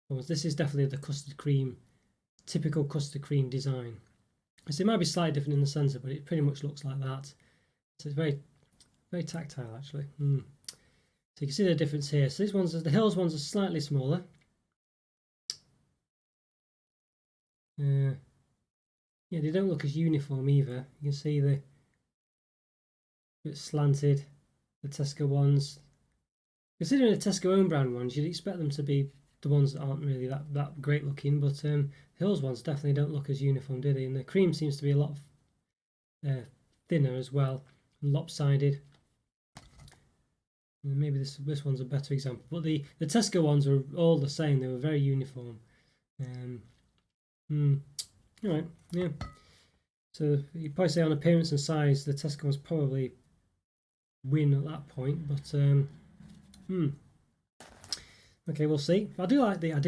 ones. This is definitely the custard cream, typical custard cream design. So it might be slightly different in the centre, but it pretty much looks like that. So it's very, very tactile actually. So you can see the difference here. So these ones, the Hills ones are slightly smaller. Yeah, they don't look as uniform either. You can see the bit slanted. The Tesco ones, considering the Tesco own brand ones, you'd expect them to be the ones that aren't really that great looking, but Hills ones definitely don't look as uniform, do they? And the cream seems to be a lot thinner as well, and lopsided. Maybe this one's a better example, but the Tesco ones were all the same. They were very uniform. All right, yeah. So you'd probably say on appearance and size, the Tesco ones probably win at that point. But okay, we'll see. I do like the I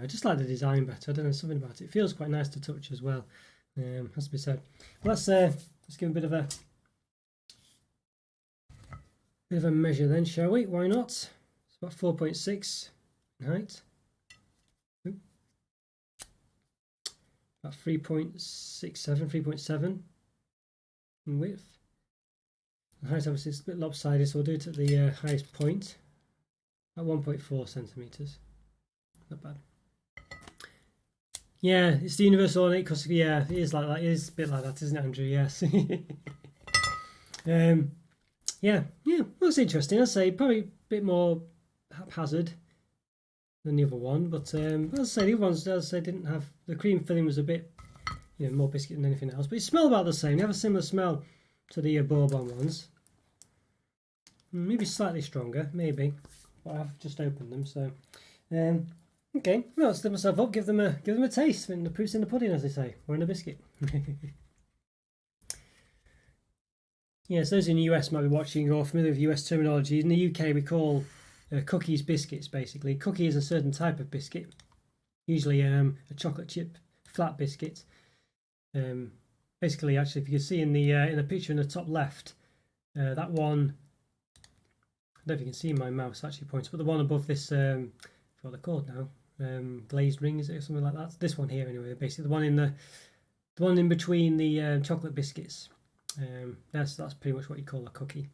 just like the design better. I don't know, something about it. It feels quite nice to touch as well. Has to be said. Well, let's give a bit of a measure then, shall we? Why not? It's about 4.6 in height. About 3.7 in width. The height obviously is a bit lopsided, so we'll do it at the highest point. At 1.4 centimeters. Not bad. Yeah, it's the universal on it because yeah, it is like that. It is a bit like that, isn't it, Andrew? Yes. Yeah. Looks interesting. I'd say probably a bit more haphazard than the other one, but as I say, the other ones, as I say, didn't have the cream filling was a bit, more biscuit than anything else. But it smelled about the same. They have a similar smell to the bourbon ones. Maybe slightly stronger, maybe. But I've just opened them, so okay. Well, I'll step myself up, give them a taste. And the proof's in the pudding, as they say, or in the biscuit. Yes, those in the US might be watching or familiar with US terminology. In the UK, we call cookies biscuits, basically. Cookie is a certain type of biscuit, usually a chocolate chip flat biscuit. Basically, actually, if you can see in the picture in the top left, that one, I don't know if you can see my mouse actually points, but the one above this, what they're called now, glazed ring, is it, or something like that? This one here, anyway. Basically, the one in between the chocolate biscuits. That's pretty much what you call a cookie.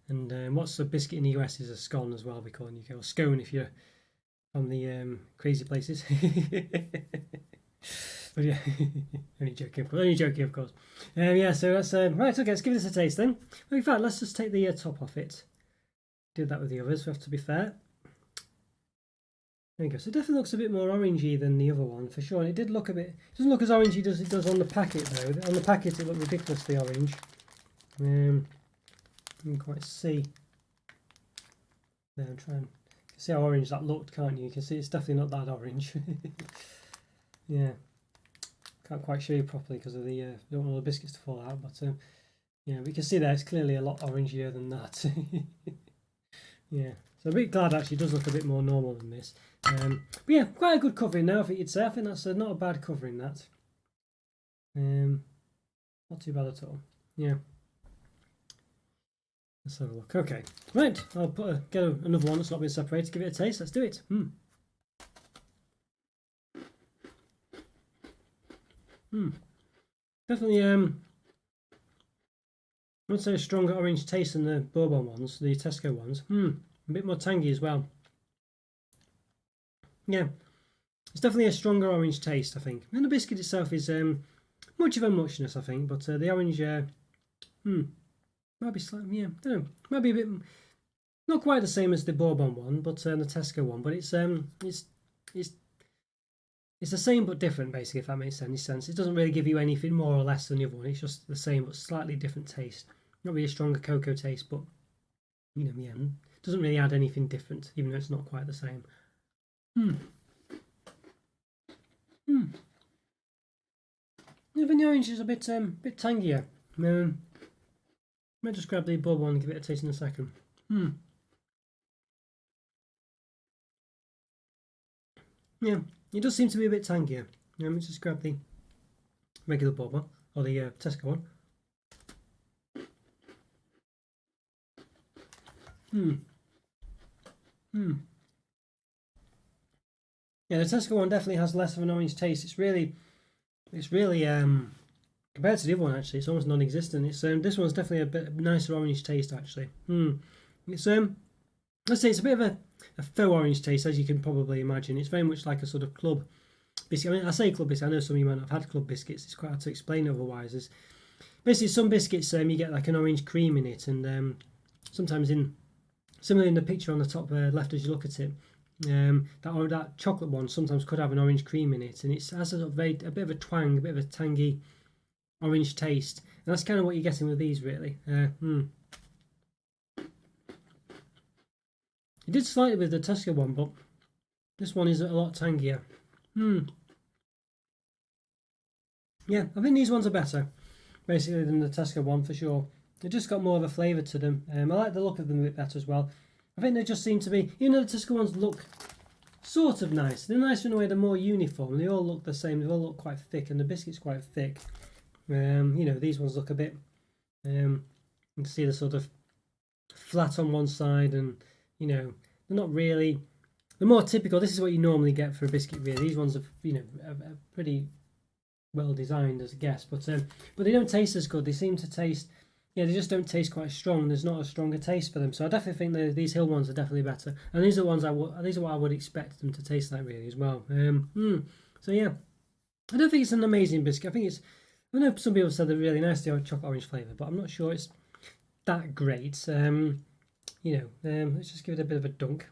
And what's a biscuit in the US is a scone as well. We call it in the UK, or scone if you're from the crazy places. But yeah, only joking, of course. Yeah, so that's right. Okay, let's give this a taste then. Well, in fact, let's just take the top off it. Did that with the others. We have to be fair. There you go. So it definitely looks a bit more orangey than the other one for sure. And it did look a bit. It doesn't look as orangey as it does on the packet though. On the packet it looked ridiculously orange. You can quite see. There, I'm trying. You can see how orange that looked, can't you? You can see it's definitely not that orange. Yeah. Can't quite show you properly because of the don't want all the biscuits to fall out, but yeah, we can see there it's clearly a lot orangier than that. Yeah, so a bit glad actually it does look a bit more normal than this. But yeah, quite a good covering now, I think you'd say. I think that's not a bad covering, that. Not too bad at all. Yeah. Let's have a look. Okay, right. I'll get another one that's not been separated. Give it a taste. Let's do it. Definitely, I would say a stronger orange taste than the bourbon ones, the Tesco ones. A bit more tangy as well. Yeah, it's definitely a stronger orange taste, I think. And the biscuit itself is much of a muchness, I think, but the orange, might be slightly, yeah, I don't know, might be a bit, not quite the same as the bourbon one, but the Tesco one, but it's the same but different, basically, if that makes any sense. It doesn't really give you anything more or less than the other one. It's just the same but slightly different taste. Not really a stronger cocoa taste, but yeah, it doesn't really add anything different, even though it's not quite the same. Even the orange is a bit tangier. Might just grab the bourbon and give it a taste in a second. Yeah, it does seem to be a bit tangier. Let me just grab the regular bourbon, or the Tesco one. Yeah, the Tesco one definitely has less of an orange taste. It's really compared to the other one, actually, it's almost non-existent. It's this one's definitely a bit nicer orange taste, actually. It's let's say it's a bit of a faux orange taste, as you can probably imagine. It's very much like a sort of club biscuit. I mean, I say club biscuit. I know some of you might not have had club biscuits. It's quite hard to explain otherwise. There's basically some biscuits you get like an orange cream in it, and sometimes similarly in the picture on the top left as you look at it, that chocolate one sometimes could have an orange cream in it, and it has a bit of a twang, a bit of a tangy orange taste, and that's kind of what you're getting with these, really. It did slightly with the Tesco one, but this one is a lot tangier. Yeah, I think these ones are better, basically, than the Tesco one for sure. They just got more of a flavour to them. I like the look of them a bit better as well. I think they just seem to be, even though the Tesco ones look sort of nice. They're nice in a way, they're more uniform. They all look the same. They all look quite thick, and the biscuit's quite thick. You know, these ones look a bit, you can see the sort of flat on one side, and, you know, they're not really, they're more typical. This is what you normally get for a biscuit, really. These ones are, you know, are pretty well designed, as a guess, but they don't taste as good. They seem to taste, yeah, they just don't taste quite strong. There's not a stronger taste for them. So I definitely think these Hill ones are definitely better, and these are ones these are what I would expect them to taste like, really, as well. So yeah, I don't think it's an amazing biscuit. I know some people said they're really nice, the chocolate orange flavour, but I'm not sure it's that great. You know, let's just give it a bit of a dunk.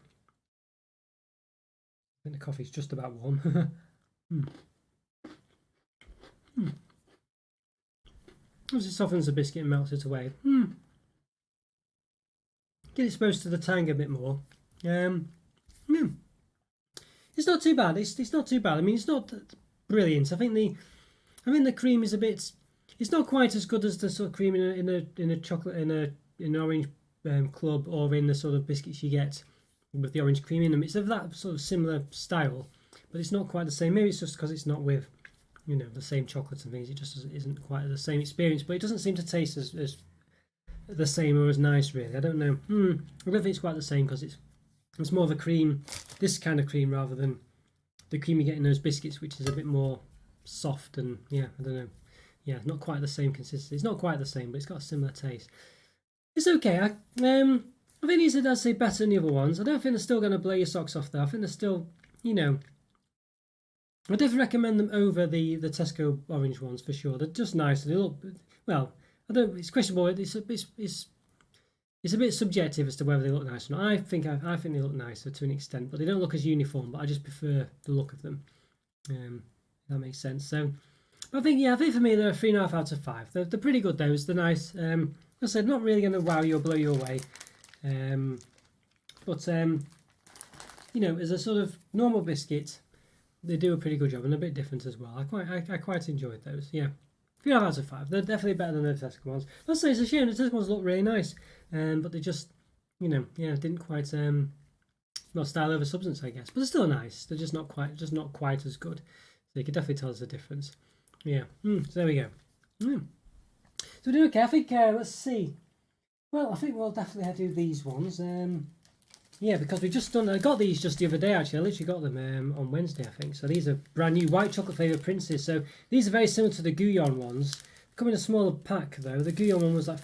I think the coffee's just about warm. As it softens the biscuit and melts it away. Get exposed to the tang a bit more. It's not too bad. It's not too bad. I mean, it's not brilliant. I think the cream is a bit. It's not quite as good as the sort of cream in a chocolate in an orange club, or in the sort of biscuits you get with the orange cream in them. It's of that sort of similar style, but it's not quite the same. Maybe it's just because it's not with, you know, the same chocolates and things. It just isn't quite the same experience, but it doesn't seem to taste as the same or as nice, really. I don't know. I don't think it's quite the same, because it's more of a cream, this kind of cream, rather than the cream you get in those biscuits, which is a bit more soft, and yeah, I don't know. Yeah, not quite the same consistency. It's not quite the same, but it's got a similar taste. It's okay. I think these are, I'd say, better than the other ones. I don't think they're still going to blow your socks off, though. I think they're still, you know, I definitely recommend them over the Tesco orange ones for sure. They're just nice. They look, well, I don't. It's questionable. It's a bit subjective as to whether they look nice or not. I think they look nicer to an extent, but they don't look as uniform. But I just prefer the look of them. That makes sense. So, I think for me they're a 3.5 out of 5. They're pretty good. Those, they're nice. As I said, not really going to wow you or blow you away. But you know, as a sort of normal biscuit, they do a pretty good job, and a bit different as well. I quite enjoyed those. Yeah, 3.5 out of 5. They're definitely better than the Tesco ones. Let's say it's a shame the Tesco ones look really nice, but they just, you know, yeah, didn't quite well, style over substance, I guess. But they're still nice. They're just not quite as good. So you can definitely tell us the difference. Yeah. So there we go. So we're doing okay. I think let's see. Well, I think we'll definitely do these ones. Yeah, because we've just done. I got these just the other day. Actually, I literally got them on Wednesday, I think. So these are brand new white chocolate flavoured Princes. So these are very similar to the Guyon ones. They come in a smaller pack though. The Guyon one was like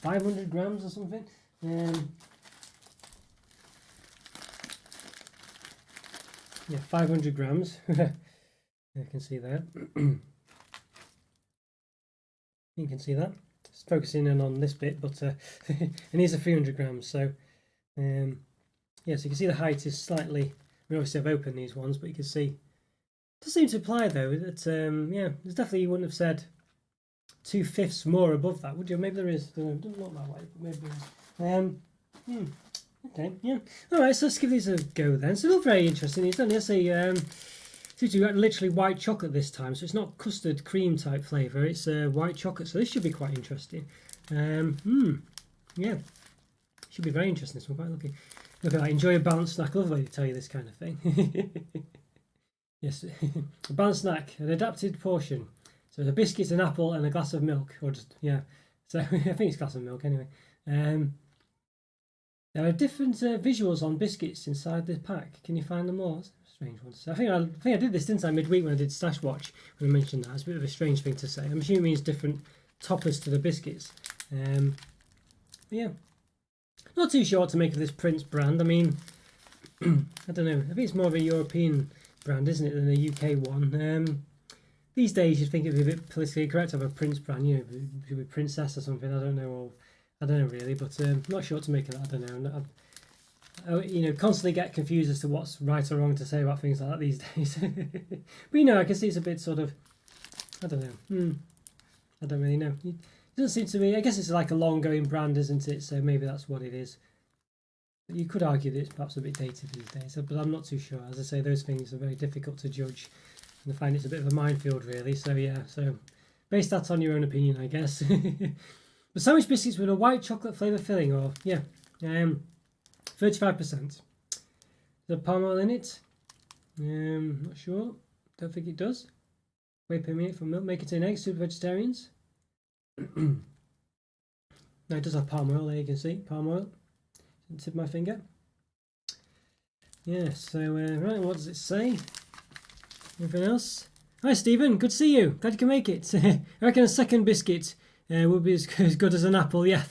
500 grams or something. Yeah, 500 grams. You can see that. You can see that. It's focusing in on this bit, but and these are 300 grams. So yeah, so you can see the height is slightly. I mean, obviously I've opened these ones, but you can see. It does seem to imply though that yeah, there's definitely, you wouldn't have said 2/5 more above that, would you? Maybe there is. It doesn't look that way, but maybe there is. Okay, yeah. All right, so let's give these a go then. So they look very interesting. It's only, let's say, seems to be literally white chocolate this time, so it's not custard cream type flavour. It's white chocolate, so this should be quite interesting. Yeah, should be very interesting. So I'm quite looking. Look at that. Enjoy a balanced snack. I love the way they tell you this kind of thing. Yes, a balanced snack, an adapted portion. So the biscuits, an apple, and a glass of milk, or just, yeah. So I think it's a glass of milk anyway. There are different visuals on biscuits inside the pack. Can you find them all? That's a strange one to say. I think I did this, didn't I, midweek when I did Stash Watch, when I mentioned that. It's a bit of a strange thing to say. I'm assuming it means different toppers to the biscuits. Yeah. Not too sure what to make of this Prince brand. I mean, I don't know. I think it's more of a European brand, isn't it, than a UK one. These days you'd think it would be a bit politically correct to have a Prince brand, you know, it should be Princess or something, I don't know, or I don't know really, but not sure what to make of that. I don't know. I, you know, constantly get confused as to what's right or wrong to say about things like that these days. But you know, I can see it's a bit sort of, I don't know. I don't really know. It doesn't seem to me. I guess it's like a long-going brand, isn't it? So maybe that's what it is. You could argue that it's perhaps a bit dated these days, but I'm not too sure. As I say, those things are very difficult to judge, and I find it's a bit of a minefield, really. So yeah, so base that on your own opinion, I guess. But sandwich biscuits with a white chocolate flavour filling, or 35%. The palm oil in it? Not sure. Don't think it does. Whey per minute from milk. May contain eggs, super vegetarians. Now it does have palm oil, there you can see. Palm oil. Tip of my finger. Yeah, so right, what does it say? Anything else? Hi Stephen, good to see you. Glad you can make it. I reckon a second biscuit would be as good as an apple, yeah.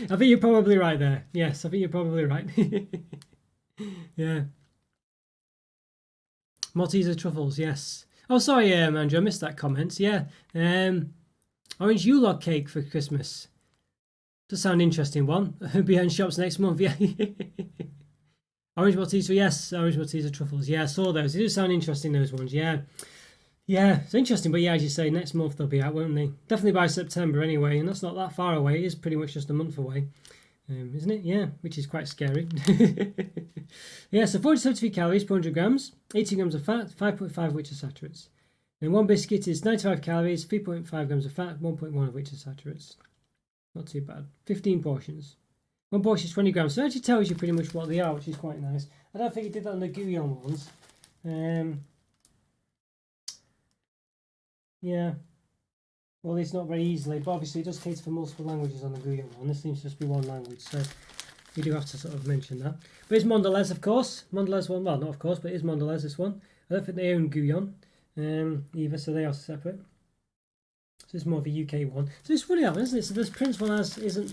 I think you're probably right there. Yes, I think you're probably right. Yeah. Malteser truffles, yes. Oh, sorry, Andrew, I missed that comment. Yeah. Orange Yule-log cake for Christmas. Does sound interesting one. Behind shops next month, yeah. Orange Malteser, yes. Orange Malteser truffles, yeah. I saw those. They do sound interesting, those ones, yeah. Yeah, it's interesting, but yeah, as you say, next month they'll be out, won't they? Definitely by September anyway, and that's not that far away. It is pretty much just a month away, isn't it? Yeah, which is quite scary. Yeah, so 473 calories per 100 grams, 80 grams of fat, 5.5 of which are saturates. And one biscuit is 95 calories, 3.5 grams of fat, 1.1 of which are saturates. Not too bad. 15 portions. One portion is 20 grams, so it actually tells you pretty much what they are, which is quite nice. I don't think it did that on the Guyon ones. Yeah. Well, it's not very easily, but obviously it does cater for multiple languages on the Guyon one. This seems to just be one language, so you do have to sort of mention that. But it's Mondelez, of course. Mondelez one, well, not of course, but it is Mondelez, this one. I don't think they own Guyon either, so they are separate. So it's more of a UK one. So it's funny that one, isn't it? So this Prince one isn't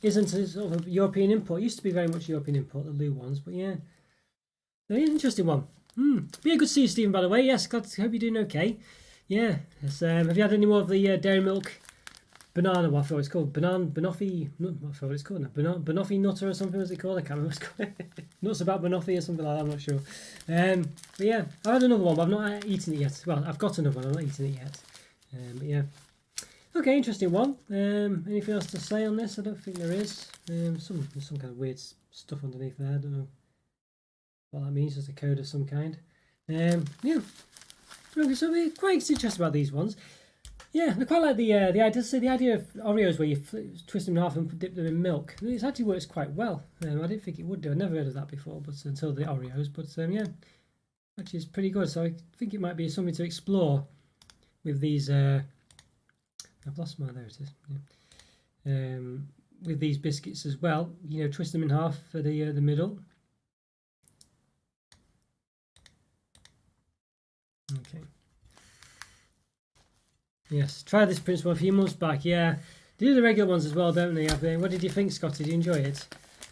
a sort of a European import. It used to be very much European import, the Lou ones, but yeah. Very interesting one. Be a good to see you, Stephen, by the way. Yes, glad to hope you're doing okay. Yeah. Have you had any more of the dairy milk banana? What I thought it's called banoffee. What I thought it's called now. Banoffee nutter or something. Was it called? I can't remember what it's called. Nuts about banoffee or something like that. I'm not sure. But yeah, I've had another one, but I've not eaten it yet. Well, I've got another one. I'm not eating it yet. But yeah. Okay, interesting one. Anything else to say on this? I don't think there is. There's some kind of weird stuff underneath there. I don't know what that means. Just a code of some kind. Yeah. Okay, so we're quite interested about these ones. Yeah, I quite like the idea of Oreos where you twist them in half and dip them in milk. It actually works quite well. I didn't think it would do. I'd never heard of that before, but until the Oreos. But yeah, actually it's pretty good. So I think it might be something to explore with these. I've lost my. There it is. Yeah. With these biscuits as well, you know, twist them in half for the middle. Okay. Yes, try this principle a few months back. Yeah, they do the regular ones as well, don't they? What did you think, Scotty? Did you enjoy it?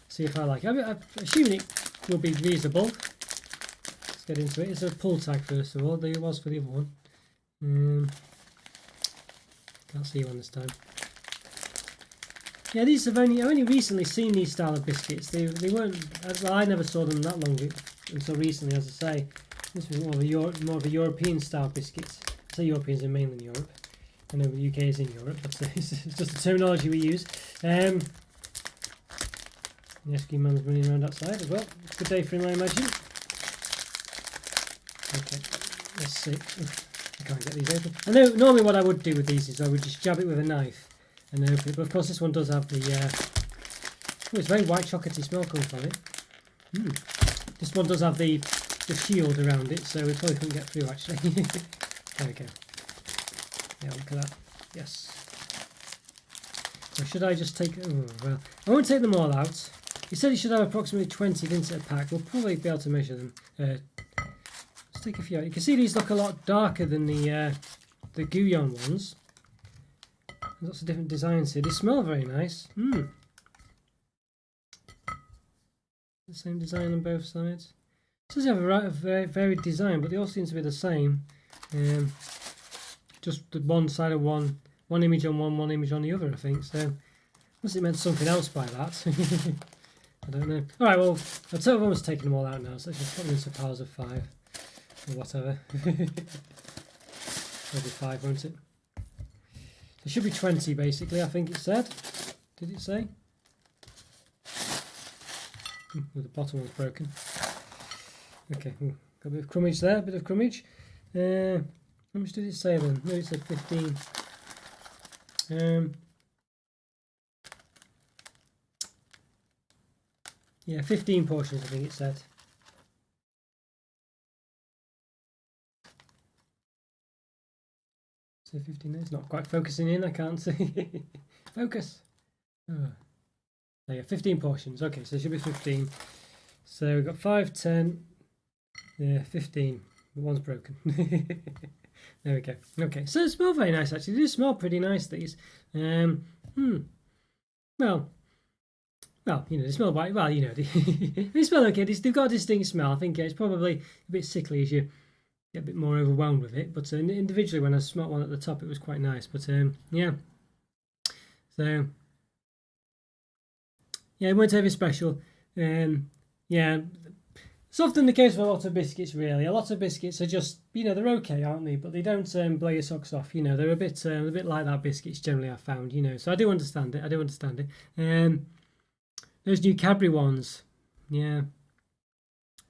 See if I like it. I'm assuming it will be reasonable. Let's get into it. It's a pull tag first of all. There it was for the other one. Can't see one this time. Yeah, these have I've only recently seen these style of biscuits. They weren't. Well, I never saw them that long until recently, as I say. This was more of a European style biscuits. I say Europeans in mainland Europe. I know the UK is in Europe, but it's just the terminology we use. The Esky man's running around outside as well. Good day for him, I imagine. Okay, let's see. I can't get these open. I know normally what I would do with these is I would just jab it with a knife and open it. But of course, this one does have the. It's very white chocolatey smell coming from it. This one does have the shield around it, so we probably couldn't get through actually. There we go. Yeah, look at that. Yes. So should I just take? Oh, well, I won't take them all out. He said he should have approximately 20 into a pack. We'll probably be able to measure them. Let's take a few out. You can see these look a lot darker than the Guyon ones. There's lots of different designs here. They smell very nice. The same design on both sides. It does have a very varied design, but they all seem to be the same. Just the one side of one image on one image on the other, I think. So must have meant something else by that. I don't know. All right, well, I've almost taken them all out now, so let's just put them into piles of 5 or whatever. Maybe 5, won't it? There should be 20 basically. I think it said. Did it say? The bottom one's broken. Okay, got a bit of crummage there, a bit of crummage. How much did it say then? No, it said 15. Yeah, 15 portions I think it said. So 15, it's not quite focusing in, I can't see. Focus! Oh. There you go, 15 portions. Okay, so it should be 15. So we've got 5, 10, yeah, 15. One's broken. There we go. Okay, so they smell very nice actually. They do smell pretty nice, these. Well, you know, they smell quite well, you know, they smell okay. They've got a distinct smell. I think it's probably a bit sickly as you get a bit more overwhelmed with it. But individually, when I smelt one at the top, it was quite nice. But yeah. So, yeah, it weren't anything special. Yeah. It's often the case with a lot of biscuits, really. A lot of biscuits are just, you know, they're okay, aren't they? But they don't blow your socks off. You know, they're a bit like that biscuits generally, I've found. You know, so I do understand it. Those new Cadbury ones, yeah.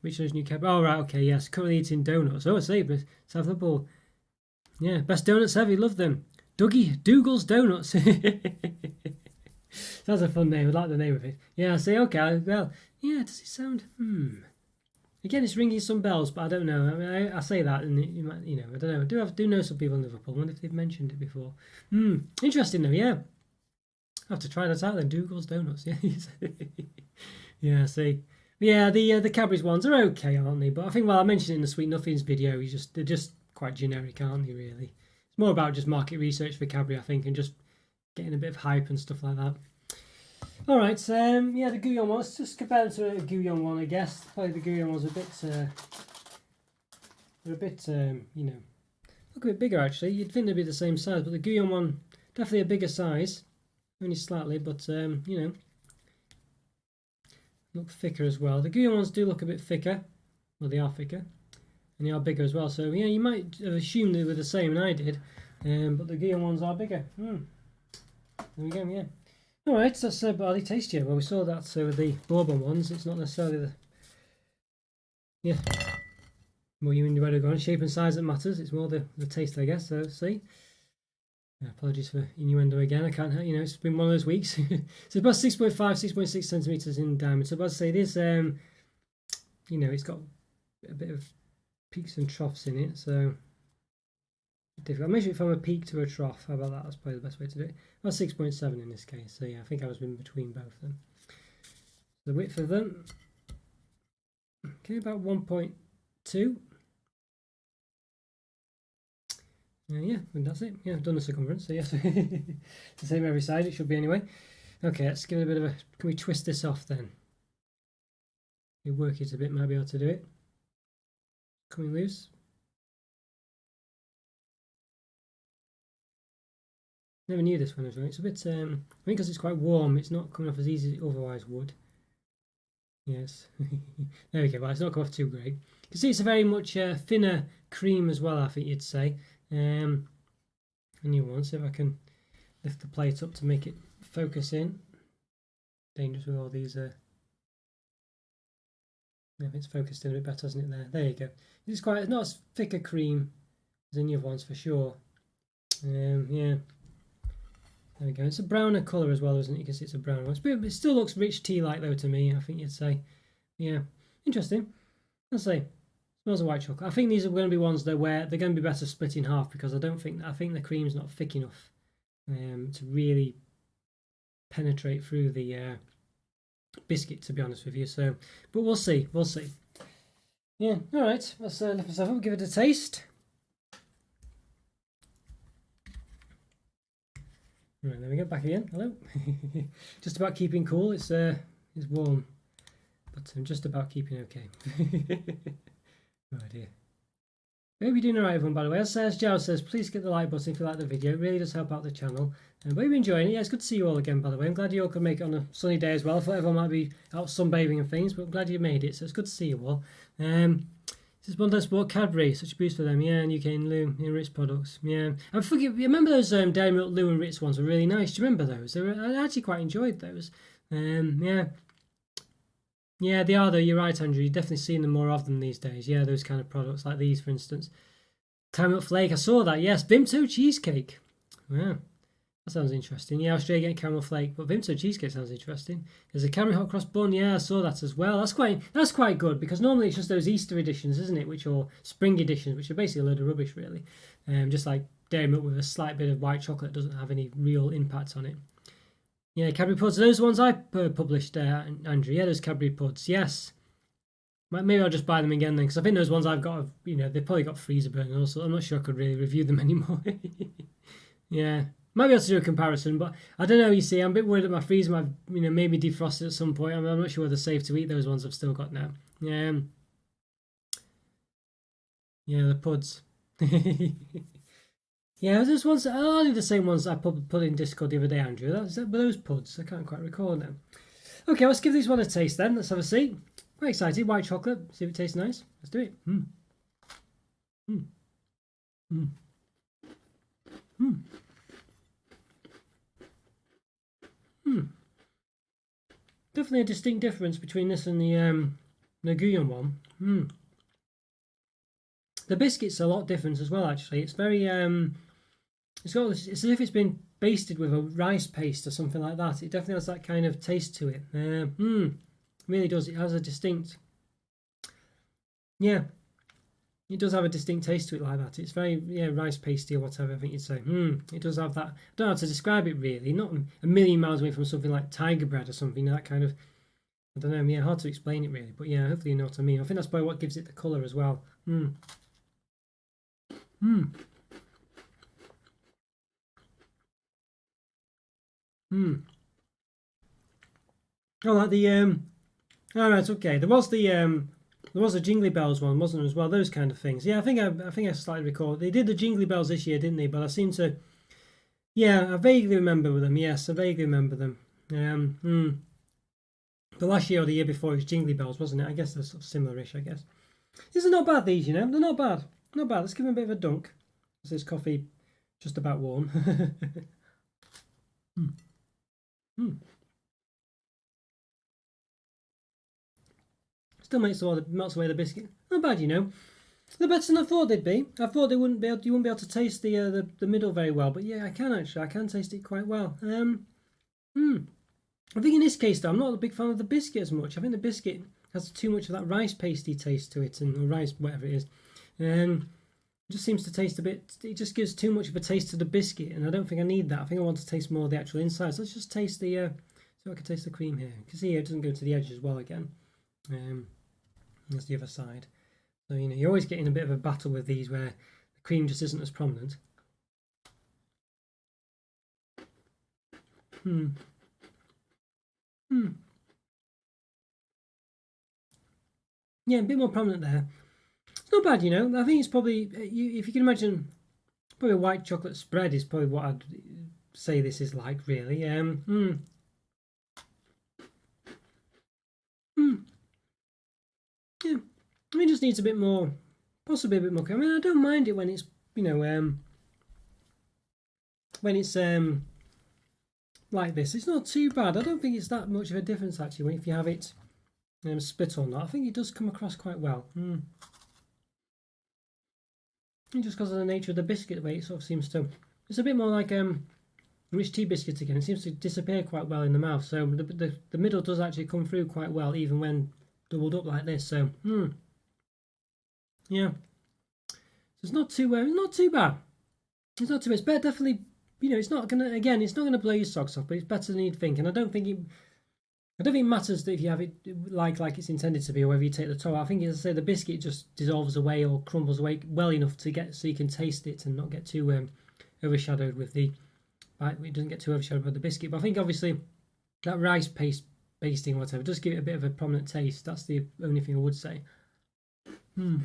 Which those new Cadbury? Oh right, okay, yes. Currently eating donuts. Oh, I see, but let's have the ball. Yeah, best donuts ever. You love them. Dougal's Donuts. That's a fun name. I like the name of it. Yeah, I see. Okay, well, yeah. Does it sound? Again, it's ringing some bells, but I don't know. I mean, I say that, and you might, you know, I don't know. I do know some people in Liverpool. I wonder if they've mentioned it before. Interesting though. Yeah, I have to try that out then. Dougal's Donuts. Yeah, yeah. See, yeah. The Cadbury's ones are okay, aren't they? But I think, well, I mentioned it in the Sweet Nothings video. They're just quite generic, aren't they? Really, it's more about just market research for Cadbury, I think, and just getting a bit of hype and stuff like that. All right, yeah, the Gouillon one. Let's just compare them to a Gouillon one, I guess. Probably the Gouillon one's a bit, they're a bit, you know, look a bit bigger actually. You'd think they'd be the same size, but the Gouillon one definitely a bigger size, only slightly, but you know, look thicker as well. The Gouillon ones do look a bit thicker. Well, they are thicker, and they are bigger as well. So yeah, you might have assumed they were the same, and I did, but the Gouillon ones are bigger. There we go. Yeah. Alright, so that's barley tastier. Well, we saw that with the bourbon ones. It's not necessarily the... Yeah. More you innuendo going. Shape and size that matters. It's more the taste, I guess. So, see. Apologies for innuendo again. I can't, you know, it's been one of those weeks. So it's about 6.5, 6.6 centimetres in diameter. So, about to say, it is, you know, it's got a bit of peaks and troughs in it. So... difficult. I measure it from a peak to a trough. How about that? That's probably the best way to do it. Well, 6.7 in this case. So yeah, I think I was in between both of them. The width of them, okay, about 1.2. Yeah, and that's it. Yeah, I've done the circumference. So yes, it's the same every side. It should be anyway. Okay, let's give it a bit of a. Can we twist this off then? We work it a bit. Might be able to do it. Coming loose. Never knew this one was right. It's a bit, I think because it's quite warm, it's not coming off as easy as it otherwise would. Yes, there we go. Well, it's not come off too great. You can see it's a very much thinner cream as well, I think you'd say. A new one. See if I can lift the plate up to make it focus in. Dangerous with all these. Yeah, it's focused in a bit better, isn't it? There you go. It's quite not as thick a cream as any other ones for sure. Yeah. There we go. It's a browner colour as well, isn't it? You can see it's a brown one. It still looks rich tea-like though to me, I think you'd say. Yeah, interesting. Let's say smells of white chocolate. I think these are going to be ones though where they're going to be better split in half because I think the cream's not thick enough to really penetrate through the biscuit, to be honest with you. So, but we'll see. Yeah. All right. Let's lift this up. Give it a taste. Right, there we go, back again. Hello. Just about keeping cool. It's warm, but I'm just about keeping okay. Oh dear. Hope you're doing alright, everyone, by the way. As Giles says, please get the like button if you like the video. It really does help out the channel. But you're enjoying it. Yeah, it's good to see you all again, by the way. I'm glad you all could make it on a sunny day as well. I thought everyone might be out sunbathing and things, but I'm glad you made it, so it's good to see you all. This is Bondi Sport Cadbury, such a boost for them, yeah, and UK and Lou in Ritz products, yeah. I remember those Dairy Milk Lou and Ritz ones were really nice. Do you remember those? I actually quite enjoyed those. Yeah. Yeah, they are though. You're right, Andrew. You're definitely seeing them more of them these days. Yeah, those kind of products like these, for instance. Caramel flake. I saw that. Yes, Vimto cheesecake. Yeah, that sounds interesting. Yeah, Australia getting caramel flake, but Vimto cheesecake sounds interesting. There's a caramel hot cross bun. Yeah, I saw that as well. That's quite good because normally it's just those Easter editions, isn't it? Which are spring editions, which are basically a load of rubbish, really. Just like Dairy Milk with a slight bit of white chocolate doesn't have any real impact on it. Yeah, Cadbury Puds. Those ones I published, Andrew. Yeah, those Cadbury Puds. Yes. Maybe I'll just buy them again then, because I think those ones I've got, they've probably got freezer burn also. I'm not sure I could really review them anymore. Yeah, might be able to do a comparison, but I don't know. You see, I'm a bit worried that my freezer might, maybe defrosted at some point. I'm not sure whether it's safe to eat those ones I've still got now. Yeah, yeah, the puds. Yeah, those ones. I'll do the same ones I put in Discord the other day, Andrew. Were those puds? I can't quite recall now. Okay, let's give these one a taste then. Let's have a see. Quite excited. White chocolate. See if it tastes nice. Let's do it. Definitely a distinct difference between this and the Guyon one. The biscuit's a lot different as well. Actually, it's very it's as if it's been basted with a rice paste or something like that. It definitely has that kind of taste to it. Really does. It has a distinct. Yeah, it does have a distinct taste to it like that. It's very rice pasty or whatever I think you'd say. It does have that. I don't know how to describe it really. Not a million miles away from something like tiger bread or something. That kind of. I don't know. Yeah, hard to explain it really. But yeah, hopefully you know what I mean. I think that's probably what gives it the colour as well. Oh, like the all right, okay. There was the Jingly Bells one, wasn't there, as well? Those kind of things. Yeah, I think I slightly recall. They did the Jingly Bells this year, didn't they? But I seem to, yeah, I vaguely remember them. Yes, I vaguely remember them. The last year or the year before it was Jingly Bells, wasn't it? I guess they're sort of similar-ish. I guess these are not bad. These, they're not bad. Not bad. Let's give them a bit of a dunk. This is coffee, just about warm. Still melts away the biscuit. Not bad, They're better than I thought they'd be. I thought you wouldn't be able to taste the middle very well, but yeah, I can actually. I can taste it quite well. I think in this case though, I'm not a big fan of the biscuit as much. I think the biscuit has too much of that rice pasty taste to it, or rice whatever it is. It just seems to taste a bit. It just gives too much of a taste to the biscuit, and I don't think I need that. I think I want to taste more of the actual inside. So let's just taste the. So I can taste the cream here. You can see here it doesn't go to the edge as well again. That's the other side. So you're always getting a bit of a battle with these where the cream just isn't as prominent. Yeah, a bit more prominent there. It's not bad, I think it's probably if you can imagine, probably a white chocolate spread is probably what I'd say this is like, really. Yeah, I mean, it just needs a bit more, possibly a bit more. I mean, I don't mind it when it's, when it's like this. It's not too bad. I don't think it's that much of a difference actually if you have it split or not. I think it does come across quite well. And just because of the nature of the biscuit, the way it sort of seems to, it's a bit more like rich tea biscuit again. It seems to disappear quite well in the mouth. So the middle does actually come through quite well, even when doubled up like this. So yeah, so it's not too bad. It's not too bad. It's better, definitely. It's not gonna blow your socks off, but it's better than you'd think. And I don't think it matters that if you have it like it's intended to be, or whether you take the top. I think, as I say, the biscuit just dissolves away or crumbles away well enough to get so you can taste it and not get too overshadowed with the. It doesn't get too overshadowed by the biscuit. But I think obviously that rice pasting or whatever does give it a bit of a prominent taste. That's the only thing I would say. Or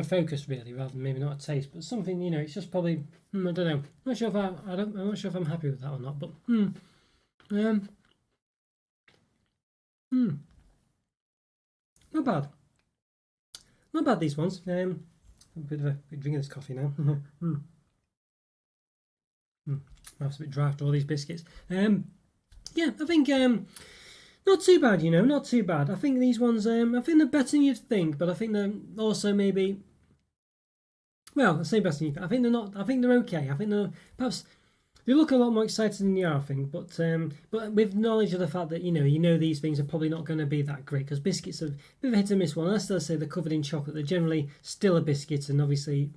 a focus really, rather than maybe not a taste, but something. It's just probably. I don't know. I'm not sure if I'm not sure if I'm happy with that or not. But not bad. Not bad, these ones. A bit of a drink of this coffee now. That's a bit dry after all these biscuits. yeah, I think not too bad, not too bad. I think these ones, I think they're better than you'd think, but I think they're also maybe, well, I say better than you think. I think they're not. I think they're okay. I think they're perhaps they look a lot more exciting than they are, I think. But with knowledge of the fact that these things are probably not going to be that great because biscuits are a bit of a hit and miss one. Unless they say they're covered in chocolate, they're generally still a biscuit, and obviously,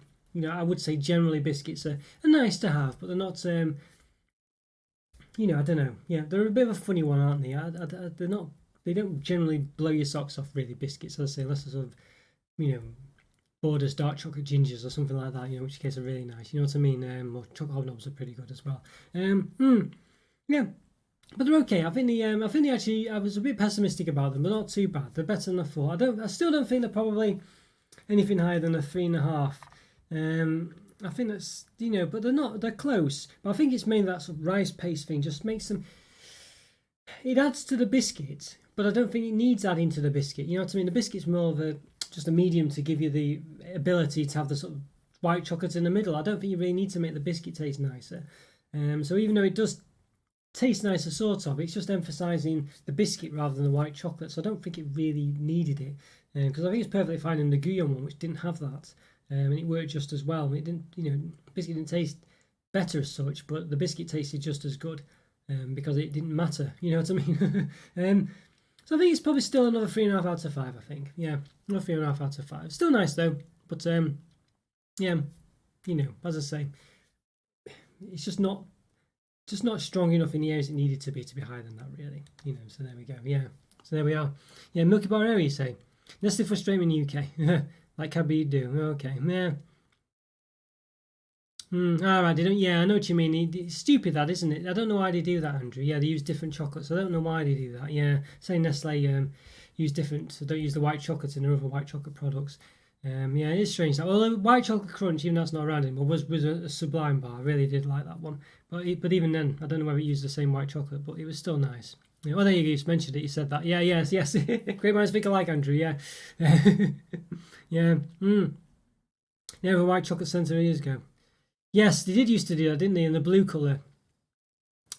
I would say generally biscuits are nice to have, but they're not. I don't know. Yeah, they're a bit of a funny one, aren't they? They're not. They don't generally blow your socks off, really. Biscuits, as I say, unless they're sort of, Borders dark chocolate gingers or something like that. In which case are really nice. You know what I mean? Or chocolate hobnobs are pretty good as well. Yeah, but they're okay. I think they actually. I was a bit pessimistic about them, but not too bad. They're better than I thought. I still don't think they're probably anything higher than a 3.5. I think that's but they're not. They're close. But I think it's mainly that sort of rice paste thing just makes them. It adds to the biscuit, but I don't think it needs adding to the biscuit. You know what I mean? The biscuit's more of just a medium to give you the ability to have the sort of white chocolate in the middle. I don't think you really need to make the biscuit taste nicer. So even though it does taste nicer, sort of, it's just emphasising the biscuit rather than the white chocolate. So I don't think it really needed it because I think it's perfectly fine in the Guyon one, which didn't have that. And it worked just as well. It didn't, biscuit didn't taste better as such, but the biscuit tasted just as good because it didn't matter. You know what I mean? So I think it's probably still another 3.5 out of 5. I think, yeah, another 3.5 out of 5. Still nice though, but yeah, as I say, it's just not strong enough in the areas it needed to be higher than that, really. So there we go. Yeah, so there we are. Yeah, Milky Bar area, you say? Nestle frustrate me in the UK. Like Cadbury do. Okay, yeah. All right, I know what you mean. It's stupid, that, isn't it? I don't know why they do that, Andrew. Yeah, they use different chocolates. I don't know why they do that. Yeah, say Nestle use different, so don't use the white chocolates in their other white chocolate products. Yeah, it is strange. Well, the white chocolate crunch, even though that's not around anymore, was a sublime bar. I really did like that one. But even then, I don't know whether it used the same white chocolate, but it was still nice. Yeah, well, there you go. You mentioned it. You said that. Yeah, yes. Great minds think alike, Andrew. Yeah, yeah. Yeah, the white chocolate centre years ago. Yes, they did used to do that, didn't they? In the blue colour.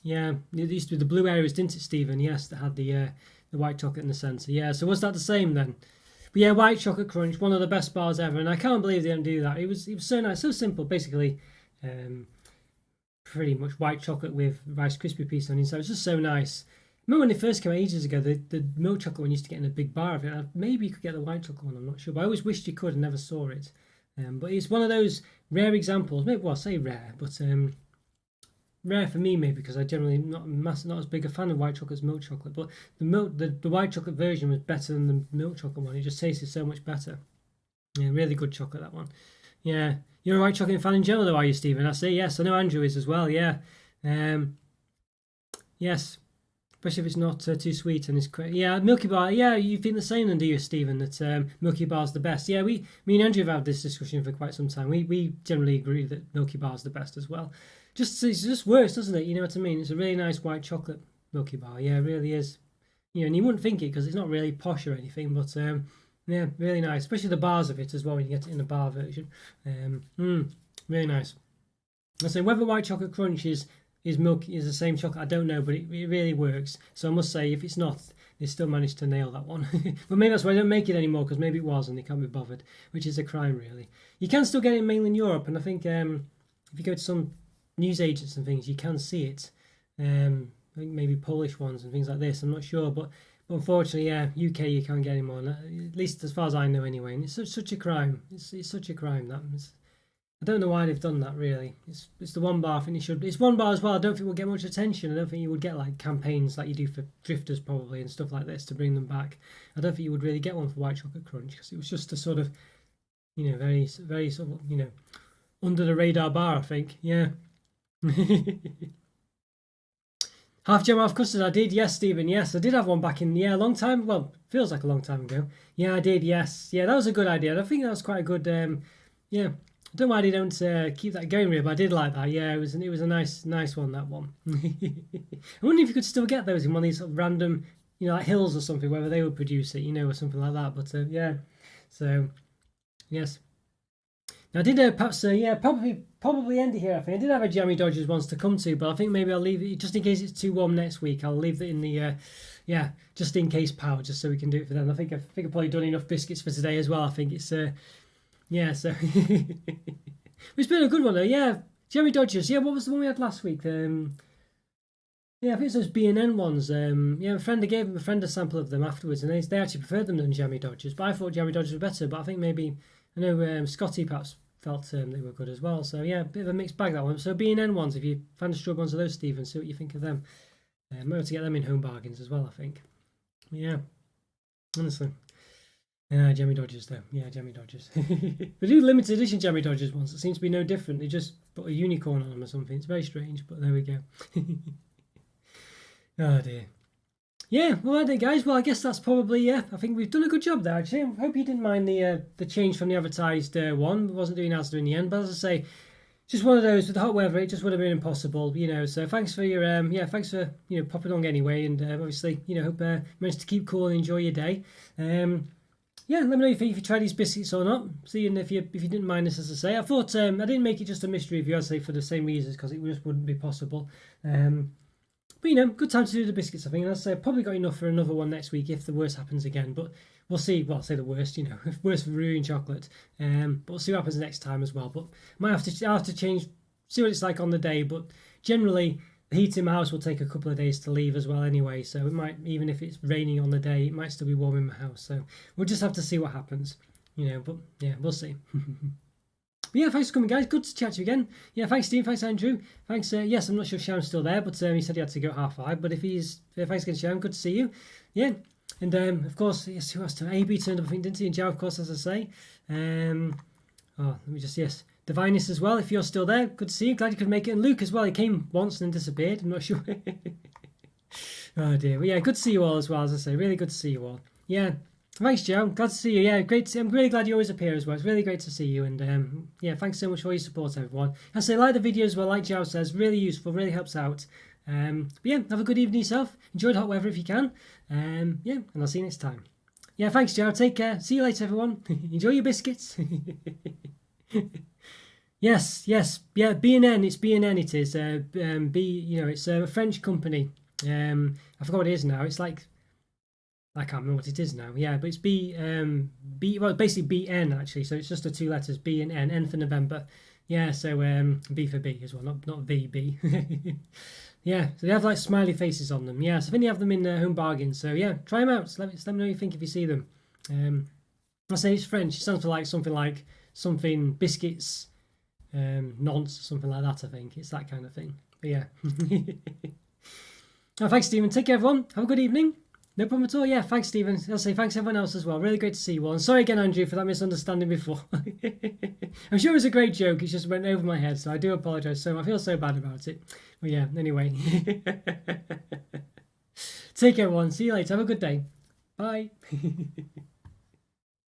Yeah, it used to be the blue areas, didn't it, Stephen? Yes, that had the white chocolate in the centre. Yeah, so was that the same then? But yeah, white chocolate crunch, one of the best bars ever, and I can't believe they didn't do that. It was so nice, so simple. Basically, pretty much white chocolate with Rice Krispie piece on the inside. It was just so nice. I remember when they first came out ages ago, the milk chocolate one used to get in a big bar of it. Maybe you could get the white chocolate one, I'm not sure, but I always wished you could and never saw it. But it's one of those rare examples. Maybe, well, I say rare, but rare for me maybe because I generally not as big a fan of white chocolate as milk chocolate. But the white chocolate version was better than the milk chocolate one. It just tasted so much better. Yeah, really good chocolate, that one. Yeah, you're a white chocolate fan in general, though, are you, Stephen? I say yes. I know Andrew is as well. Yeah, yes. Especially if it's not too sweet and it's yeah, Milky Bar. Yeah, you think the same then, do you, Stephen? That Milky Bar's the best. Yeah, me and Andrew have had this discussion for quite some time. We generally agree that Milky Bar's the best as well. It just works, doesn't it? You know what I mean? It's a really nice white chocolate Milky Bar. Yeah, it really is. And you wouldn't think it because it's not really posh or anything, but yeah, really nice. Especially the bars of it as well when you get it in the bar version. Really nice. I say whether white chocolate crunch is the same chocolate, I don't know, but it really works. So I must say, if it's not, they still managed to nail that one. But maybe that's why they don't make it anymore, because maybe it was and they can't be bothered, which is a crime, really. You can still get it in mainland Europe, and I think if you go to some news agents and things, you can see it. I think maybe Polish ones and things like this, I'm not sure, but unfortunately, yeah, UK you can't get anymore, at least as far as I know anyway, and it's such a crime. It's such a crime, that is. I don't know why they've done that, really. It's the one bar. I think it should. It's one bar as well. I don't think it will get much attention. I don't think you would get like campaigns like you do for drifters probably and stuff like this to bring them back. I don't think you would really get one for White Chocolate Crunch because it was just a sort of, very very sort of under the radar bar. I think, yeah. Half gem, half custard. I did, yes, Stephen. Yes, I did have one back in a long time. Well, feels like a long time ago. Yeah, I did. Yes, yeah, that was a good idea. I think that was quite a good. Yeah. I don't know why they don't keep that going, really, but I did like that. Yeah, it was a nice one, that one. I wonder if you could still get those in one of these sort of random, like Hills or something, whether they would produce it, or something like that. But yeah, so yes. Now, I did perhaps probably probably end it here. I think I did have a Jammy Dodgers ones to come to, but I think maybe I'll leave it just in case it's too warm next week. I'll leave it in the yeah, just in case power, just so we can do it for then. I think I've probably done enough biscuits for today as well. I think it's yeah, so it's been a good one though. Yeah, Jammy Dodgers. Yeah, what was the one we had last week? Yeah, I think it's those B&N ones. Yeah, I gave a friend a sample of them afterwards, and they actually preferred them than Jammy Dodgers. But I thought Jammy Dodgers were better. But I think maybe I know Scotty perhaps felt they were good as well. So yeah, a bit of a mixed bag that one. So B&N ones, if you find a strong ones of those, Stephen, see what you think of them. Maybe to get them in home bargains as well, I think. Yeah, honestly. Jammy Dodgers though. Yeah, Jammy Dodgers. They do limited edition Jammy Dodgers ones. It seems to be no different. They just put a unicorn on them or something. It's very strange, but there we go. Oh dear. Yeah, well, then, guys. Well, I guess that's probably I think we've done a good job there. Actually, I hope you didn't mind the change from the advertised one. It wasn't doing as in the end, but as I say, just one of those with the hot weather. It just would have been impossible, So thanks for your thanks for popping along anyway, and obviously hope you managed to keep cool and enjoy your day. Yeah, let me know if you tried these biscuits or not. Seeing if you didn't mind this, as I say. I thought I didn't make it just a mystery review, I'd say, for the same reasons, because it just wouldn't be possible. But good time to do the biscuits, I think. And as I say, I've probably got enough for another one next week if the worst happens again. But we'll see. Well, I'll say the worst, worst for ruining chocolate. But we'll see what happens next time as well. But I'll have to change, see what it's like on the day. But generally, the heat in my house will take a couple of days to leave as well anyway. So it might, even if it's raining on the day, it might still be warm in my house. So we'll just have to see what happens, But yeah, we'll see. But yeah, thanks for coming, guys. Good to chat to you again. Yeah, thanks, Steve. Thanks, Andrew. Thanks. Yes, I'm not sure if Sharon's still there, but he said he had to go at 5:30. But if thanks again, Sharon. Good to see you. Yeah, and of course, yes, who else? AB turned up, I think, didn't he? And Joe, of course, as I say. Let me just Divinus as well. If you're still there, good to see you. Glad you could make it. And Luke as well. He came once and then disappeared. I'm not sure. Oh dear. But yeah, good to see you all as well. As I say, really good to see you all. Yeah. Thanks, Joe. Glad to see you. Yeah, great. I'm really glad you always appear as well. It's really great to see you. And yeah, thanks so much for your support, everyone. I say, like the video as well, like Joe says, really useful, really helps out. But yeah, have a good evening yourself. Enjoy the hot weather if you can. Yeah, and I'll see you next time. Yeah, thanks, Joe. Take care. See you later, everyone. Enjoy your biscuits. Yes. Yeah, B&N. It's B&N. It is. It's a French company. I forgot what it is now. It's like, I can't remember what it is now. Yeah, but it's basically BN actually. So it's just the two letters, B and N for November. Yeah, so B for B as well, not VB. Yeah, so they have like smiley faces on them. Yeah, so I think they have them in home bargains. So yeah, try them out. Let me know what you think if you see them. I say it's French. It sounds like something biscuits, nonce, something like that. I think it's that kind of thing. But yeah. Oh, thanks, Stephen. Take care, everyone. Have a good evening. No problem at all. Yeah, thanks, Stephen. I'll say thanks everyone else as well. Really great to see you all. And sorry again, Andrew, for that misunderstanding before. I'm sure it was a great joke. It just went over my head, so I do apologise. So I feel so bad about it. But yeah, anyway. Take care, everyone. See you later. Have a good day. Bye.